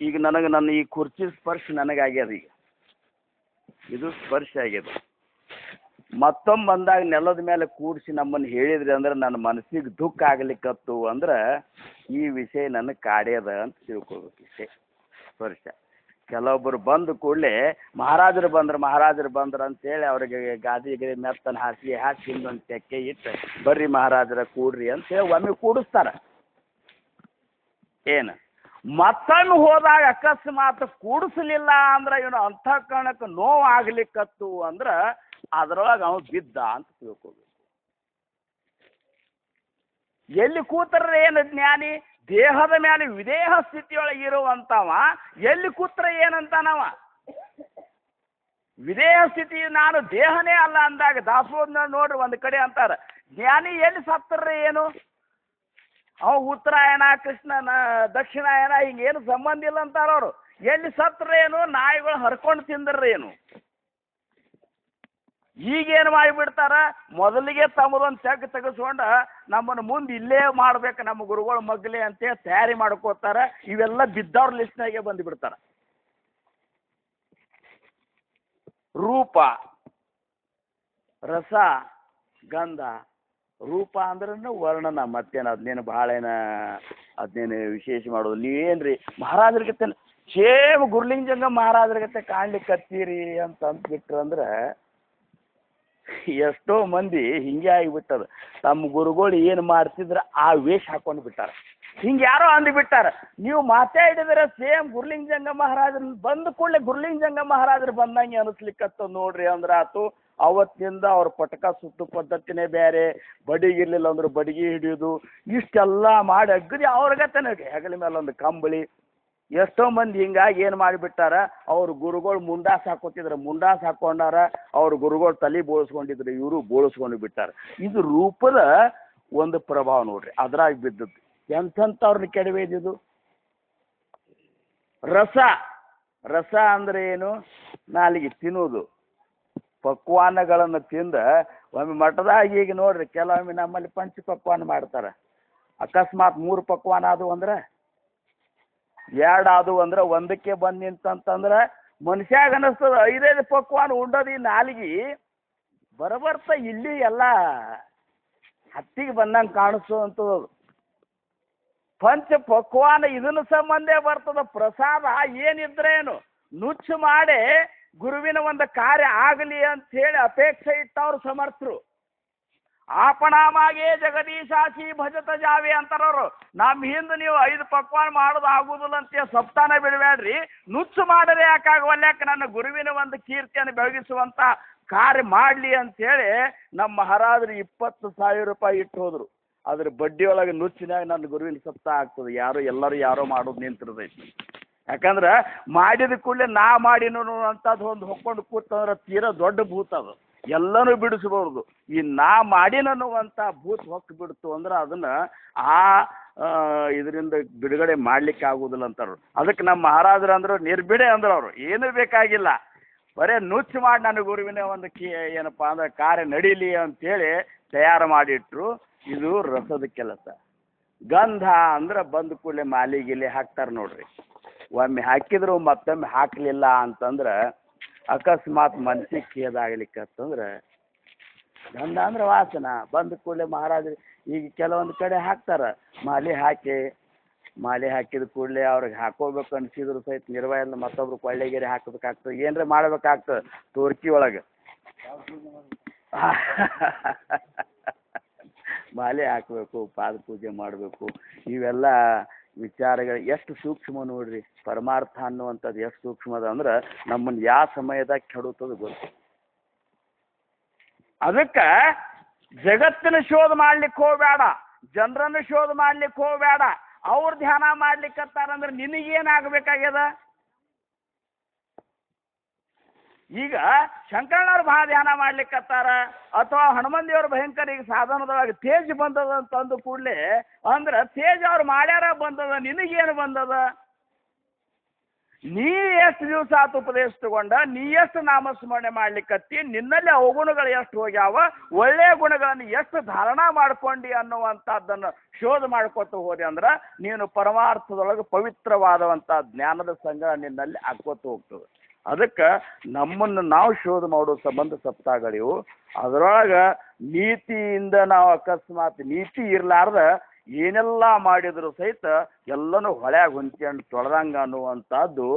ಈಗ ನನಗೆ ನನ್ನ ಈ ಕುರ್ಚಿ ಸ್ಪರ್ಶ ನನಗಾಗ್ಯದ. ಈಗ ಇದು ಸ್ಪರ್ಶ ಆಗ್ಯದ. ಮತ್ತೊಮ್ಮೆ ಬಂದಾಗ ನೆಲದ ಮೇಲೆ ಕೂಡಿಸಿ ನಮ್ಮನ್ನು ಹೇಳಿದ್ರಿ ಅಂದ್ರೆ ನನ್ನ ಮನಸ್ಸಿಗೆ ದುಃಖ ಆಗ್ಲಿಕ್ಕತ್ತು ಅಂದ್ರೆ ಈ ವಿಷಯ ನನಗೆ ಕಾಡ್ಯದ ಅಂತ ತಿಳ್ಕೊಳ್ಬೇಕು. ವಿಷಯ ಸ್ಪರ್ಶ. ಕೆಲವೊಬ್ಬರು ಬಂದ ಕೂಡಲೇ ಮಹಾರಾಜರು ಬಂದ್ರು ಅಂತೇಳಿ ಅವ್ರಿಗೆ ಗಾದಿಗೆ ಮೆತ್ತನ ಹಾಕಿ ಹಿಂದೊಂದು ತೆಕ್ಕೆ ಇಟ್ಟು ಬರ್ರಿ ಮಹಾರಾಜರ ಕೂಡ್ರಿ ಅಂತೇಳಿ ಒಮ್ಮೆ ಕೂಡಿಸ್ತಾರ. ಏನು ಮತ್ತೊಮ್ಮೆ ಹೋದಾಗ ಅಕಸ್ಮಾತ್ ಕೂಡಿಸ್ಲಿಲ್ಲ ಅಂದ್ರೆ ಇವನು ಅಂತಃಕರಣಕ್ಕೆ ನೋವು ಆಗ್ಲಿಕ್ಕತ್ತು ಅಂದ್ರೆ ಅದ್ರೊಳಗೆ ಅವನು ಬಿದ್ದ ಅಂತ ತಿಳ್ಕೋಬೇಕು. ಎಲ್ಲಿ ಕೂತ್ರೆ ಏನು ಜ್ಞಾನಿ? ದೇಹದ ಮೇಲೆ ವಿದೇಹ ಸ್ಥಿತಿಯೊಳಗೆ ಇರುವಂತವ ಎಲ್ಲಿ ಕೂತ್ರೆ ಏನಂತಾನವ? ವಿದೇಹ ಸ್ಥಿತಿ ನಾನು ದೇಹನೇ ಅಲ್ಲ ಅಂದಾಗ ದಾಸೋಹನ ನೋಡ್ರಿ ಒಂದು ಕಡೆ ಅಂತಾರ. ಜ್ಞಾನಿ ಎಲ್ಲಿ ಸತ್ತರ್ರೆ ಏನು? ಅವ ಉತ್ತರಾಯಣ ಕೃಷ್ಣನ ದಕ್ಷಿಣಾಯನ ಹಿಂಗೇನು ಸಂಬಂಧ ಇಲ್ಲ ಅಂತಾರ ಅವರು. ಎಲ್ಲಿ ಸತ್ರೇನು? ನಾಯಿಗಳು ಹರ್ಕೊಂಡು ತಿಂದ್ರೇನು? ಈಗೇನು ಮಾಡಿಬಿಡ್ತಾರ, ಮೊದಲಿಗೆ ತಮ್ಮದೊಂದು ಚೆಕ್ ತೆಗೆಸ್ಕೊಂಡ ನಮ್ಮನ್ನು ಮುಂದೆ ಇಲ್ಲೇ ಮಾಡ್ಬೇಕು ನಮ್ಮ ಗುರುಗಳು ಮಗ್ಲೆ ಅಂತೇಳಿ ತಯಾರಿ ಮಾಡ್ಕೋತಾರ. ಇವೆಲ್ಲ ಬಿದ್ದವ್ರ ಲಿಸ್ಟ್ನಾಗೆ ಬಂದುಬಿಡ್ತಾರ. ರೂಪ, ರಸ, ಗಂಧ. ರೂಪ ಅಂದ್ರೆ ವರ್ಣನ, ಮತ್ತೇನು ಅದನ್ನೇನು ಭಾಳ ಅದನ್ನೇನು ವಿಶೇಷ ಮಾಡೋದು. ನೀವೇನ್ರಿ ಮಹಾರಾಜರಿಗತ್ತೆ ಸೇಮ್ ಗುರ್ಲಿಂಗಜಂಗ ಮಹಾರಾಜರಿಗತ್ತೆ ಕಾಣ್ಲಿಕ್ಕೆ ಹತ್ತೀರಿ ಅಂತ ಅಂದ್ಬಿಟ್ರು ಅಂದ್ರೆ ಎಷ್ಟೋ ಮಂದಿ ಹಿಂಗೆ ಆಗಿಬಿಟ್ಟದ. ತಮ್ಮ ಗುರುಗಳು ಏನು ಮಾಡ್ತಿದ್ರ ಆ ವೇಷ ಹಾಕೊಂಡು ಬಿಟ್ಟಾರ. ಹಿಂಗೆ ಯಾರೋ ಅಂದುಬಿಟ್ಟಾರ. ನೀವು ಮಾತಾಡಿದ್ರೆ ಸೇಮ್ ಗುರ್ಲಿಂಗಜಂಗ ಮಹಾರಾಜರು ಬಂದ ಕೂಡಲೇ ಗುರ್ಲಿಂಗಜಂಗ ಮಹಾರಾಜರು ಬಂದಂಗೆ ಅನಿಸ್ಲಿಕ್ಕತ್ತ ನೋಡ್ರಿ ಅಂದ್ರೆ ಆತು. ಅವತ್ತಿನಿಂದ ಅವ್ರ ಪಟಕ ಸುತ್ತು ಪದ್ಧತಿನೇ ಬೇರೆ, ಬಡಿಗಿರ್ಲಿಲ್ಲ ಅಂದ್ರೆ ಬಡಿಗೆ ಹಿಡಿಯೋದು, ಇಷ್ಟೆಲ್ಲ ಮಾಡಿ ಅಗ್ರಿ ಅವ್ರಿಗತ್ತನ ಹೆಗಲ ಮೇಲೆ ಒಂದು ಕಂಬಳಿ. ಎಷ್ಟೋ ಮಂದಿ ಹಿಂಗಾಗಿ ಏನು ಮಾಡಿಬಿಟ್ಟಾರ, ಅವ್ರ ಗುರುಗಳು ಮುಂಡಾಸ್ ಹಾಕೋತಿದ್ರು, ಮುಂಡಾಸ್ ಹಾಕೊಂಡಾರ. ಅವ್ರ ಗುರುಗಳು ತಲೆ ಬೋಳಿಸ್ಕೊಂಡಿದ್ರು, ಇವರು ಬೋಳಿಸ್ಕೊಂಡು ಬಿಟ್ಟಾರ. ಇದು ರೂಪದ ಒಂದು ಪ್ರಭಾವ ನೋಡ್ರಿ, ಅದ್ರಾಗ ಬಿದ್ದದ್ದು. ಎಂಥವ್ರನ್ನ ಕೆಡವೇದಿದು. ರಸ ಅಂದ್ರೆ ಏನು? ನಾಲಿಗೆ ತಿನ್ನೋದು. ಪಕ್ವಾನ್ನಗಳನ್ನು ತಿಂದ ಒಮ್ಮೆ ಮಠದಾಗ ಈಗ ನೋಡ್ರಿ ಕೆಲವೊಮ್ಮೆ ನಮ್ಮಲ್ಲಿ ಪಂಚಪಕ್ವಾನ ಮಾಡ್ತಾರೆ. ಅಕಸ್ಮಾತ್ 3 ಪಕ್ವಾನ ಅದು ಅಂದ್ರೆ 2 ಅದು ಅಂದ್ರೆ ಒಂದಕ್ಕೆ ಬಂದು ನಿಂತಂತಂದ್ರೆ ಮನುಷ್ಯಾಗ ಅನಿಸ್ತದ 5 ಪಕ್ವಾನ ಉಂಡೋದು ಈ ನಾಲಿಗೆ ಬರಬರ್ತ ಇಲ್ಲಿ ಎಲ್ಲ ಹತ್ತಿಗೆ ಬಂದಂಗೆ ಕಾಣಿಸ್ತದಂತದ್ದು. ಪಂಚ ಪಕ್ವಾನ ಇದನ್ನ ಸಂಬಂಧೇ ಬರ್ತದ. ಪ್ರಸಾದ ಏನಿದ್ರೇನು ನುಚ್ಚು ಮಾಡಿ ಗುರುವಿನ ಒಂದು ಕಾರ್ಯ ಆಗಲಿ ಅಂತ ಹೇಳಿ ಅಪೇಕ್ಷೆ ಇಟ್ಟವ್ರು ಸಮರ್ಥರು. ಆಪಣಾಮಾಗೆ ಜಗದೀಶಾಸಿ ಭಜತ ಜಾವೆ ಅಂತಾರವ್ರು. ನಮ್ಮ ಹಿಂದೆ ನೀವು 5 ಪಕ್ವಾನ ಮಾಡೋದು ಆಗುದಿಲ್ಲ ಅಂತ ಸಪ್ತಾನ ಬಿಡಬೇಡ್ರಿ, ನುಚ್ಚು ಮಾಡದೆ ಯಾಕಾಗವಲ್ಯಾಕ ನನ್ನ ಗುರುವಿನ ಒಂದು ಕೀರ್ತಿಯನ್ನು ಬೆಳಗಿಸುವಂತ ಕಾರ್ಯ ಮಾಡಲಿ ಅಂತೇಳಿ ನಮ್ಮ ಮಹಾರಾಜರು 20,000 ರೂಪಾಯಿ ಇಟ್ಟು ಹೋದ್ರು. ಅದ್ರ ಬಡ್ಡಿಯೊಳಗೆ ನುಚ್ಚಿನಾಗ ನನ್ನ ಗುರುವಿನ ಸಪ್ತಾಹ ಆಗ್ತದೆ. ಎಲ್ಲರೂ ಯಾರೋ ಮಾಡೋದು ನಿಂತಿರ್ತೈತಿ. ಯಾಕಂದ್ರೆ ಮಾಡಿದ ಕೂಡಲೇ ನಾ ಮಾಡಿನೂ ಅಂತದ್ದು ಒಂದು ಹೊಕ್ಕೊಂಡು ಕೂತಂದ್ರೆ ತೀರಾ ದೊಡ್ಡ ಭೂತ ಅದು, ಎಲ್ಲನೂ ಬಿಡಿಸ್ಬೋದು. ಈ ನಾ ಮಾಡಿನನ್ನುವಂಥ ಭೂತ ಹೊಕ್ಕು ಬಿಡ್ತು ಅಂದ್ರೆ ಅದನ್ನ ಇದರಿಂದ ಬಿಡುಗಡೆ ಮಾಡ್ಲಿಕ್ಕೆ ಆಗುದಿಲ್ಲ ಅಂತಾರು. ಅದಕ್ಕೆ ನಮ್ಮ ಮಹಾರಾಜರು ಅಂದ್ರು ನಿರ್ಬಿಡೆ ಅಂದ್ರು. ಅವರು ಏನೂ ಬೇಕಾಗಿಲ್ಲ, ಬರೇ ನುಚ್ಚು ಮಾಡಿ ನನ್ನ ಗುರುವಿನ ಒಂದು ಏನಪ್ಪ ಅಂದ್ರೆ ಕಾರ್ಯ ನಡೀಲಿ ಅಂತೇಳಿ ತಯಾರು ಮಾಡಿಟ್ರು. ಇದು ರಸದ ಕೆಲಸ. ಗಂಧ ಅಂದ್ರೆ ಬಂದ ಕೂಡಲೇ ಮಾಲಿಗಿಲಿ ಹಾಕ್ತಾರೆ ನೋಡ್ರಿ. ಒಮ್ಮೆ ಹಾಕಿದ್ರು ಮತ್ತೊಮ್ಮೆ ಹಾಕಲಿಲ್ಲ ಅಂತಂದ್ರೆ ಅಕಸ್ಮಾತ್ ಮನಸ್ಸಿಗೆ ಖೇದಾಗ್ಲಿಕ್ಕಂತಂದ್ರೆ ಗಂಧ ಅಂದ್ರೆ ವಾಸನ ಬಂದ ಕೂಡಲೇ ಮಹಾರಾಜರು ಈಗ ಕೆಲವೊಂದು ಕಡೆ ಹಾಕ್ತಾರೆ ಮಾಲೆ ಹಾಕಿದ ಕೂಡಲೇ ಅವ್ರಿಗೆ ಹಾಕೋಬೇಕು ಅನ್ಸಿದ್ರು ಸಹಿತ ನಿರ್ವಹಣೆ ಮತ್ತೊಬ್ರು ಕೊಳ್ಳೆಗೆರೆ ಹಾಕಬೇಕಾಗ್ತದೆ, ಏನ್ರ ಮಾಡ್ಬೇಕಾಗ್ತದೆ ತೋರ್ಕಿ ಒಳಗೆ ಮಾಲೆ ಹಾಕಬೇಕು, ಪಾದ ಪೂಜೆ ಮಾಡಬೇಕು. ಇವೆಲ್ಲ ವಿಚಾರಗಳು ಎಷ್ಟು ಸೂಕ್ಷ್ಮ ನೋಡ್ರಿ. ಪರಮಾರ್ಥ ಅನ್ನುವಂಥದ್ದು ಎಷ್ಟು ಸೂಕ್ಷ್ಮದ ಅಂದ್ರೆ ನಮ್ಮನ್ನು ಯಾವ ಸಮಯದಾಗ ಕೆಡುತ್ತದು ಗೊತ್ತು. ಅದಕ್ಕೆ ಜಗತ್ತಿನ ಶೋಧ ಮಾಡ್ಲಿಕ್ಕೆ ಹೋಗಬೇಡ, ಜನರನ್ನು ಶೋಧ ಮಾಡ್ಲಿಕ್ಕೆ ಹೋಗಬೇಡ. ಅವ್ರು ಧ್ಯಾನ ಮಾಡ್ಲಿಕ್ಕತ್ತಾರಂದ್ರೆ ನಿನಗೇನಾಗಬೇಕಾಗ್ಯದ? ಈಗ ಶಂಕರಣ್ಣವ್ರು ಭಾಳ ಧ್ಯಾನ ಮಾಡ್ಲಿಕ್ಕತ್ತಾರ ಅಥವಾ ಹನುಮಂದಿಯವ್ರ ಭಯಂಕರ ಈಗ ಸಾಧನದೊಳಗೆ ತೇಜ್ ಬಂದದ ಅಂತಂದು ಕೂಡಲೇ ಅಂದ್ರೆ ತೇಜ್ ಅವ್ರು ಮಾಡ್ಯಾರ ಬಂದದ, ನಿನಗೇನು ಬಂದದ? ನೀ ಎಷ್ಟು ದಿವಸ ಆತು ಉಪದೇಶ ತಗೊಂಡ, ನೀ ಎಷ್ಟು ನಾಮಸ್ಮರಣೆ ಮಾಡ್ಲಿಕ್ಕತ್ತಿ, ನಿನ್ನಲ್ಲಿ ಅವಗುಣಗಳು ಎಷ್ಟು ಹೋಗ್ಯಾವ, ಒಳ್ಳೆಯ ಗುಣಗಳನ್ನು ಎಷ್ಟು ಧಾರಣ ಮಾಡ್ಕೊಂಡಿ ಅನ್ನುವಂಥದ್ದನ್ನು ಶೋಧ ಮಾಡ್ಕೊತ ಹೋದೆ ಅಂದ್ರೆ ನೀನು ಪರಮಾರ್ಥದೊಳಗೆ ಪವಿತ್ರವಾದವಂಥ ಜ್ಞಾನದ ಸಂಗ್ರಹ ನಿನ್ನಲ್ಲಿ ಆಕ್ಕೋತ ಹೋಗ್ತದೆ. ಅದಕ್ಕೆ ನಮ್ಮನ್ನು ನಾವು ಶೋಧ ಮಾಡೋ ಸಂಬಂಧ ಸಪ್ತಾಗಳಿವು. ಅದರೊಳಗೆ ನೀತಿಯಿಂದ ನಾವು ಅಕಸ್ಮಾತ್ ನೀತಿ ಇರಲಾರ್ದ ಏನೆಲ್ಲ ಮಾಡಿದ್ರು ಸಹಿತ ಎಲ್ಲನೂ ಹೊಳ್ಯಾಗ ಹೊಂಚ್ಕೊಂಡು ತೊಳೆದಂಗ ಅನ್ನುವಂಥದ್ದು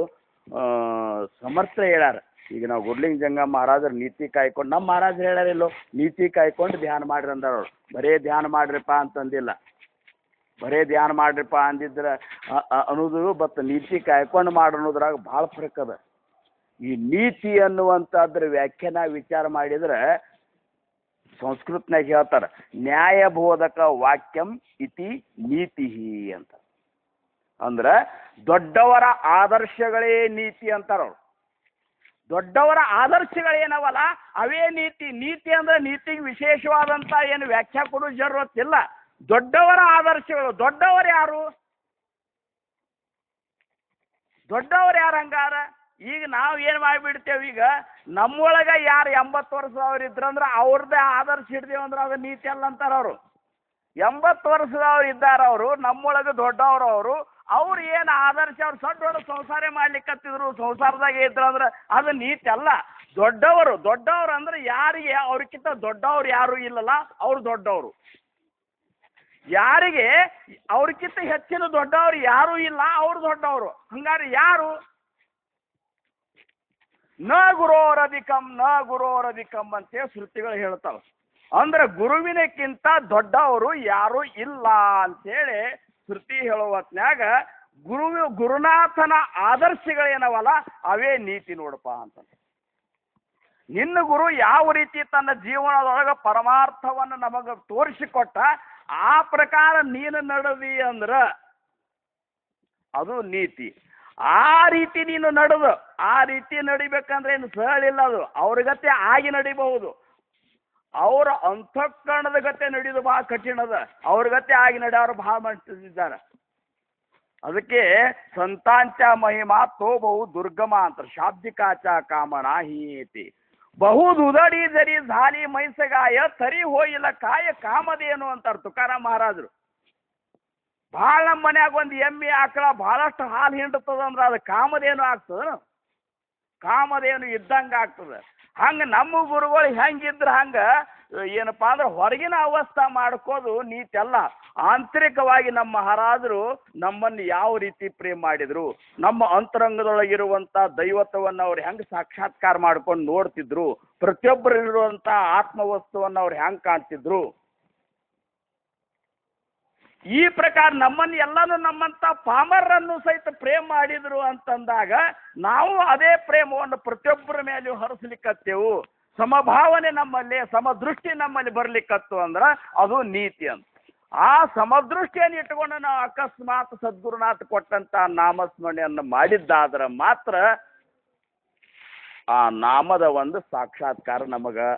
ಸಮರ್ಥ ಹೇಳ್ಯಾರ. ಈಗ ನಾವು ಗುಡ್ಲಿಂಗ ಜಂಗ ಮಹಾರಾಜರು ನೀತಿ ಕಾಯ್ಕೊಂಡು, ನಮ್ಮ ಮಹಾರಾಜರು ಹೇಳ್ಯಾರಿಲ್ಲೋ ನೀತಿ ಕಾಯ್ಕೊಂಡು ಧ್ಯಾನ ಮಾಡ್ರಿ ಅಂದವ್ರು. ಬರೇ ಧ್ಯಾನ ಮಾಡ್ರಿಪ್ಪ ಅಂತಂದಿಲ್ಲ, ಬರೇ ಧ್ಯಾನ ಮಾಡ್ರಿಪ್ಪ ಅಂದಿದ್ರೆ ಅನ್ನೋದು ಬಟ್ ನೀತಿ ಕಾಯ್ಕೊಂಡು ಮಾಡೋದ್ರಾಗ ಭಾಳ ಫರಕ್ ಅದ. ಈ ನೀತಿ ಅನ್ನುವಂಥದ್ರ ವ್ಯಾಖ್ಯಾನ ವಿಚಾರ ಮಾಡಿದ್ರೆ ಸಂಸ್ಕೃತನಾಗ ಹೇಳ್ತಾರೆ ನ್ಯಾಯಬೋಧಕ ವಾಕ್ಯಂ ಇತಿ ನೀತಿ ಅಂತ. ಅಂದ್ರೆ ದೊಡ್ಡವರ ಆದರ್ಶಗಳೇ ನೀತಿ ಅಂತಾರವ್ರು. ದೊಡ್ಡವರ ಆದರ್ಶಗಳೇನವಲ್ಲ ಅವೇ ನೀತಿ. ನೀತಿ ಅಂದ್ರೆ ನೀತಿಗೆ ವಿಶೇಷವಾದಂಥ ಏನು ವ್ಯಾಖ್ಯಾ ಕೊಡೋ ಜರೂರತ್ತಿಲ್ಲ. ದೊಡ್ಡವರ ಆದರ್ಶಗಳು. ದೊಡ್ಡವರು ಯಾರು? ದೊಡ್ಡವರು ಯಾರು ಹಂಗಾರ? ಈಗ ನಾವು ಏನು ಮಾಡಿಬಿಡ್ತೇವೆ, ಈಗ ನಮ್ಮೊಳಗೆ ಯಾರು 80 ವರ್ಷದವ್ರು ಇದ್ರಂದ್ರೆ ಅವ್ರದ್ದೇ ಆದರ್ಶ ಹಿಡ್ದೇವು ಅಂದ್ರೆ ಅದು ನೀತಿ ಅಲ್ಲ ಅಂತಾರೆ ಅವರು. 80 ವರ್ಷದವ್ರು ಇದ್ದಾರೆ, ಅವರು ನಮ್ಮೊಳಗೆ ದೊಡ್ಡವರು. ಅವ್ರು ಏನು ಆದರ್ಶ, ಅವ್ರು ದೊಡ್ಡ ಸಂಸಾರ ಮಾಡ್ಲಿಕ್ಕತ್ತಿದ್ರು, ಸಂಸಾರದಾಗ ಇದ್ರಂದ್ರೆ ಅದು ನೀತಿ ಅಲ್ಲ. ದೊಡ್ಡವರು ಅಂದ್ರೆ ಯಾರಿಗೆ ಅವ್ರಿಗಿಂತ ದೊಡ್ಡವ್ರು ಯಾರು ಇಲ್ಲಲ್ಲ ಅವ್ರು ದೊಡ್ಡವರು. ಯಾರಿಗೆ ಅವ್ರಿಗಿಂತ ಹೆಚ್ಚಿನ ದೊಡ್ಡವ್ರು ಯಾರೂ ಇಲ್ಲ ಅವ್ರು ದೊಡ್ಡವರು. ಹಂಗಾರೆ ಯಾರು? ನ ಗುರೋರಧಿಕಂ ಅಂತೇಳಿ ಶ್ರುತಿಗಳು ಹೇಳ್ತಾವ. ಅಂದ್ರೆ ಗುರುವಿನಕ್ಕಿಂತ ದೊಡ್ಡವರು ಯಾರು ಇಲ್ಲ ಅಂತೇಳಿ ಶ್ರುತಿ ಹೇಳುವ ಹೊತ್ನ್ಯಾಗ ಗುರುನಾಥನ ಆದರ್ಶಗಳೇನವಲ್ಲ ಅವೇ ನೀತಿ ನೋಡಪ್ಪ ಅಂತ. ನಿನ್ನ ಗುರು ಯಾವ ರೀತಿ ತನ್ನ ಜೀವನದೊಳಗೆ ಪರಮಾರ್ಥವನ್ನು ನಮಗೆ ತೋರಿಸಿಕೊಟ್ಟ ಆ ಪ್ರಕಾರ ನೀನು ನಡೆದಿ ಅಂದ್ರ ಅದು ನೀತಿ. ಆ ರೀತಿ ನೀನು ನಡೆದು ಆ ರೀತಿ ನಡಿಬೇಕಂದ್ರೆ ಏನು ಸಹಳಿಲ್ಲ. ಅದು ಅವ್ರ ಗತೆ ಆಗಿ ನಡಿಬಹುದು. ಅವರ ಅಂತಃಕರಣದ ಗತೆ ನಡೆಯೋದು ಭಾಳ ಕಠಿಣ ಅದ. ಅವ್ರ ಗತೆ ಆಗಿ ನಡೆಯೋರು ಭಾಳ ಮಾಡ್ತಿದ್ದಾರೆ. ಅದಕ್ಕೆ ಸಂತಾಂಚ ಮಹಿಮಾ ತೋಬಹು ದುರ್ಗಮ ಅಂತ ಶಾಬ್ದಿಕಾಚ ಕಾಮನ ಹೀತಿ. ಬಹು ಉದಡಿ ಜರಿ ಝಾಲಿ ಮೈಸಗಾಯ ತರಿ ಹೋಯಿಲ್ಲ ಕಾಯ ಕಾಮದೇನು ಅಂತಾರೆ ತುಕಾರಾಮ್ ಮಹಾರಾಜರು. ಭಾಳ ನಮ್ಮ ಮನ್ಯಾಗ ಒಂದು ಎಮ್ಮೆ ಆಕಳ ಭಾಳಷ್ಟು ಹಾಲು ಹಿಂಡ್ತದ ಅಂದ್ರೆ ಅದು ಕಾಮದೇನು ಆಗ್ತದ, ಕಾಮದೇನು ಇದ್ದಂಗೆ ಆಗ್ತದೆ. ಹಂಗೆ ನಮ್ಮ ಗುರುಗಳು ಹೆಂಗಿದ್ರೆ ಹಂಗೆ ಏನಪ್ಪ ಅಂದ್ರೆ ಹೊರಗಿನ ಅವಸ್ಥೆ ಮಾಡ್ಕೋದು ನೀತೆಲ್ಲ. ಆಂತರಿಕವಾಗಿ ನಮ್ಮ ಮಹಾರಾಜರು ನಮ್ಮನ್ನು ಯಾವ ರೀತಿ ಪ್ರೇಮ ಮಾಡಿದ್ರು, ನಮ್ಮ ಅಂತರಂಗದೊಳಗಿರುವಂಥ ದೈವತ್ವವನ್ನು ಅವ್ರು ಹೆಂಗೆ ಸಾಕ್ಷಾತ್ಕಾರ ಮಾಡ್ಕೊಂಡು ನೋಡ್ತಿದ್ರು, ಪ್ರತಿಯೊಬ್ಬರಲ್ಲಿರುವಂಥ ಆತ್ಮವಸ್ತುವನ್ನು ಅವ್ರು ಹೆಂಗೆ ಕಾಣ್ತಿದ್ರು. ಈ ಪ್ರಕಾರ ನಮ್ಮನ್ನು ಎಲ್ಲನೂ ನಮ್ಮಂಥ ಪಾಮರನ್ನು ಸಹಿತ ಪ್ರೇಮ ಮಾಡಿದ್ರು ಅಂತಂದಾಗ ನಾವು ಅದೇ ಪ್ರೇಮವನ್ನು ಪ್ರತಿಯೊಬ್ಬರ ಮೇಲೆಯೂ ಹರಿಸ್ಲಿಕ್ಕತ್ತೇವು. ಸಮಭಾವನೆ ನಮ್ಮಲ್ಲಿ, ಸಮದೃಷ್ಟಿ ನಮ್ಮಲ್ಲಿ ಬರ್ಲಿಕ್ಕತ್ತು ಅಂದ್ರೆ ಅದು ನೀತಿ ಅಂತ. ಆ ಸಮದೃಷ್ಟಿಯನ್ನು ಇಟ್ಕೊಂಡು ನಾವು ಅಕಸ್ಮಾತ್ ಸದ್ಗುರುನಾಥ ಕೊಟ್ಟಂತ ನಾಮಸ್ಮರಣೆಯನ್ನು ಮಾಡಿದ್ದಾದ್ರೆ ಮಾತ್ರ ಆ ನಾಮದ ಒಂದು ಸಾಕ್ಷಾತ್ಕಾರ ನಮಗೆ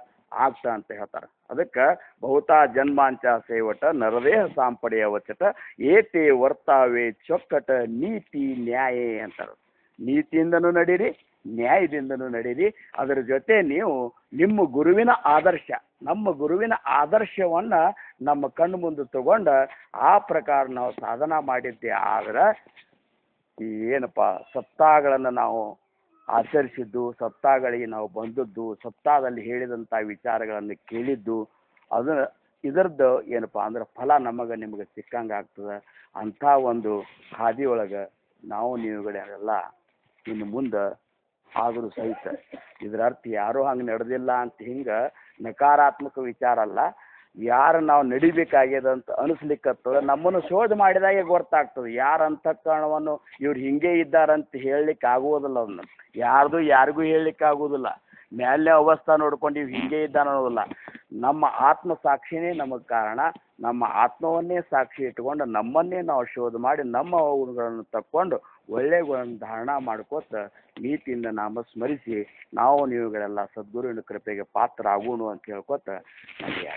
ಆಗ್ತ ಅಂತ ಹೇಳ್ತಾರೆ. ಅದಕ್ಕೆ ಬಹುತಾ ಜನ್ಮಾಂಚ ಸೇವಟ ನರದೇಹ ಸಾಂಪಡೆಯ ವಚಟ ಏತೆ ವರ್ತವೇ ಚೊಕ್ಕಟ ನೀತಿ ನ್ಯಾಯ ಅಂತಾರೆ. ನೀತಿಯಿಂದನೂ ನಡೀರಿ, ನ್ಯಾಯದಿಂದನೂ ನಡೀರಿ. ಅದರ ಜೊತೆ ನೀವು ನಿಮ್ಮ ಗುರುವಿನ ಆದರ್ಶ, ನಮ್ಮ ಗುರುವಿನ ಆದರ್ಶವನ್ನು ನಮ್ಮ ಕಣ್ಣು ಮುಂದೆ ತಗೊಂಡು ಆ ಪ್ರಕಾರ ನಾವು ಸಾಧನ ಮಾಡಿದ್ದೆ ಆದ್ರೆ ಏನಪ್ಪ ಸಪ್ತಾಹಗಳನ್ನು ನಾವು ಆಚರಿಸಿದ್ದು, ಸಪ್ತಾಹಗಳಿಗೆ ನಾವು ಬಂದದ್ದು, ಸಪ್ತಾಹದಲ್ಲಿ ಹೇಳಿದಂಥ ವಿಚಾರಗಳನ್ನು ಕೇಳಿದ್ದು, ಅದನ್ನು ಇದರದ್ದು ಏನಪ್ಪ ಅಂದ್ರೆ ಫಲ ನಮಗೆ ನಿಮಗೆ ಸಿಕ್ಕಂಗೆ ಆಗ್ತದೆ. ಅಂಥ ಒಂದು ಹಾದಿಯೊಳಗೆ ನಾವು ನೀವುಗಳೆಲ್ಲ ಇನ್ನು ಮುಂದೆ ಆದರೂ ಸಹಿತ ಇದರ ಅರ್ಥ ಯಾರೂ ಹಂಗೆ ನಡೆದಿಲ್ಲ ಅಂತ ಹಿಂಗೆ ನಕಾರಾತ್ಮಕ ವಿಚಾರ ಅಲ್ಲ. ಯಾರು ನಾವು ನಡಿಬೇಕಾಗ್ಯದ ಅಂತ ಅನಿಸ್ಲಿಕ್ಕತ್ತದ ನಮ್ಮನ್ನು ಶೋಧ ಮಾಡಿದಾಗೆ ಗೊತ್ತಾಗ್ತದೆ. ಯಾರ ಅಂತಃಕರಣವನ್ನು ಇವ್ರು ಹಿಂಗೆ ಇದ್ದಾರಂತ ಹೇಳಲಿಕ್ಕೆ ಆಗುವುದಿಲ್ಲ. ಅದನ್ನು ಯಾರಿಗೂ ಹೇಳಲಿಕ್ಕೆ ಆಗೋದಿಲ್ಲ. ಮೇಲೆ ಅವಸ್ಥೆ ನೋಡ್ಕೊಂಡು ಇವು ಹಿಂಗೆ ಇದ್ದಾನ ಅನ್ನೋದಿಲ್ಲ. ನಮ್ಮ ಆತ್ಮ ಸಾಕ್ಷಿನೇ ನಮಗೆ ಕಾರಣ. ನಮ್ಮ ಆತ್ಮವನ್ನೇ ಸಾಕ್ಷಿ ಇಟ್ಕೊಂಡು ನಮ್ಮನ್ನೇ ನಾವು ಶೋಧ ಮಾಡಿ ನಮ್ಮ ಗುಣಗಳನ್ನು ತಕ್ಕೊಂಡು ಒಳ್ಳೆ ಗುಣವನ್ನು ಧಾರಣ ಮಾಡ್ಕೋತ ನೀತಿಯಿಂದ ನಾಮ ಸ್ಮರಿಸಿ ನಾವು ನೀವುಗಳೆಲ್ಲ ಸದ್ಗುರುವಿನ ಕೃಪೆಗೆ ಪಾತ್ರ ಆಗೋಣ ಅಂತ ಹೇಳ್ಕೊತ ನನಗೆ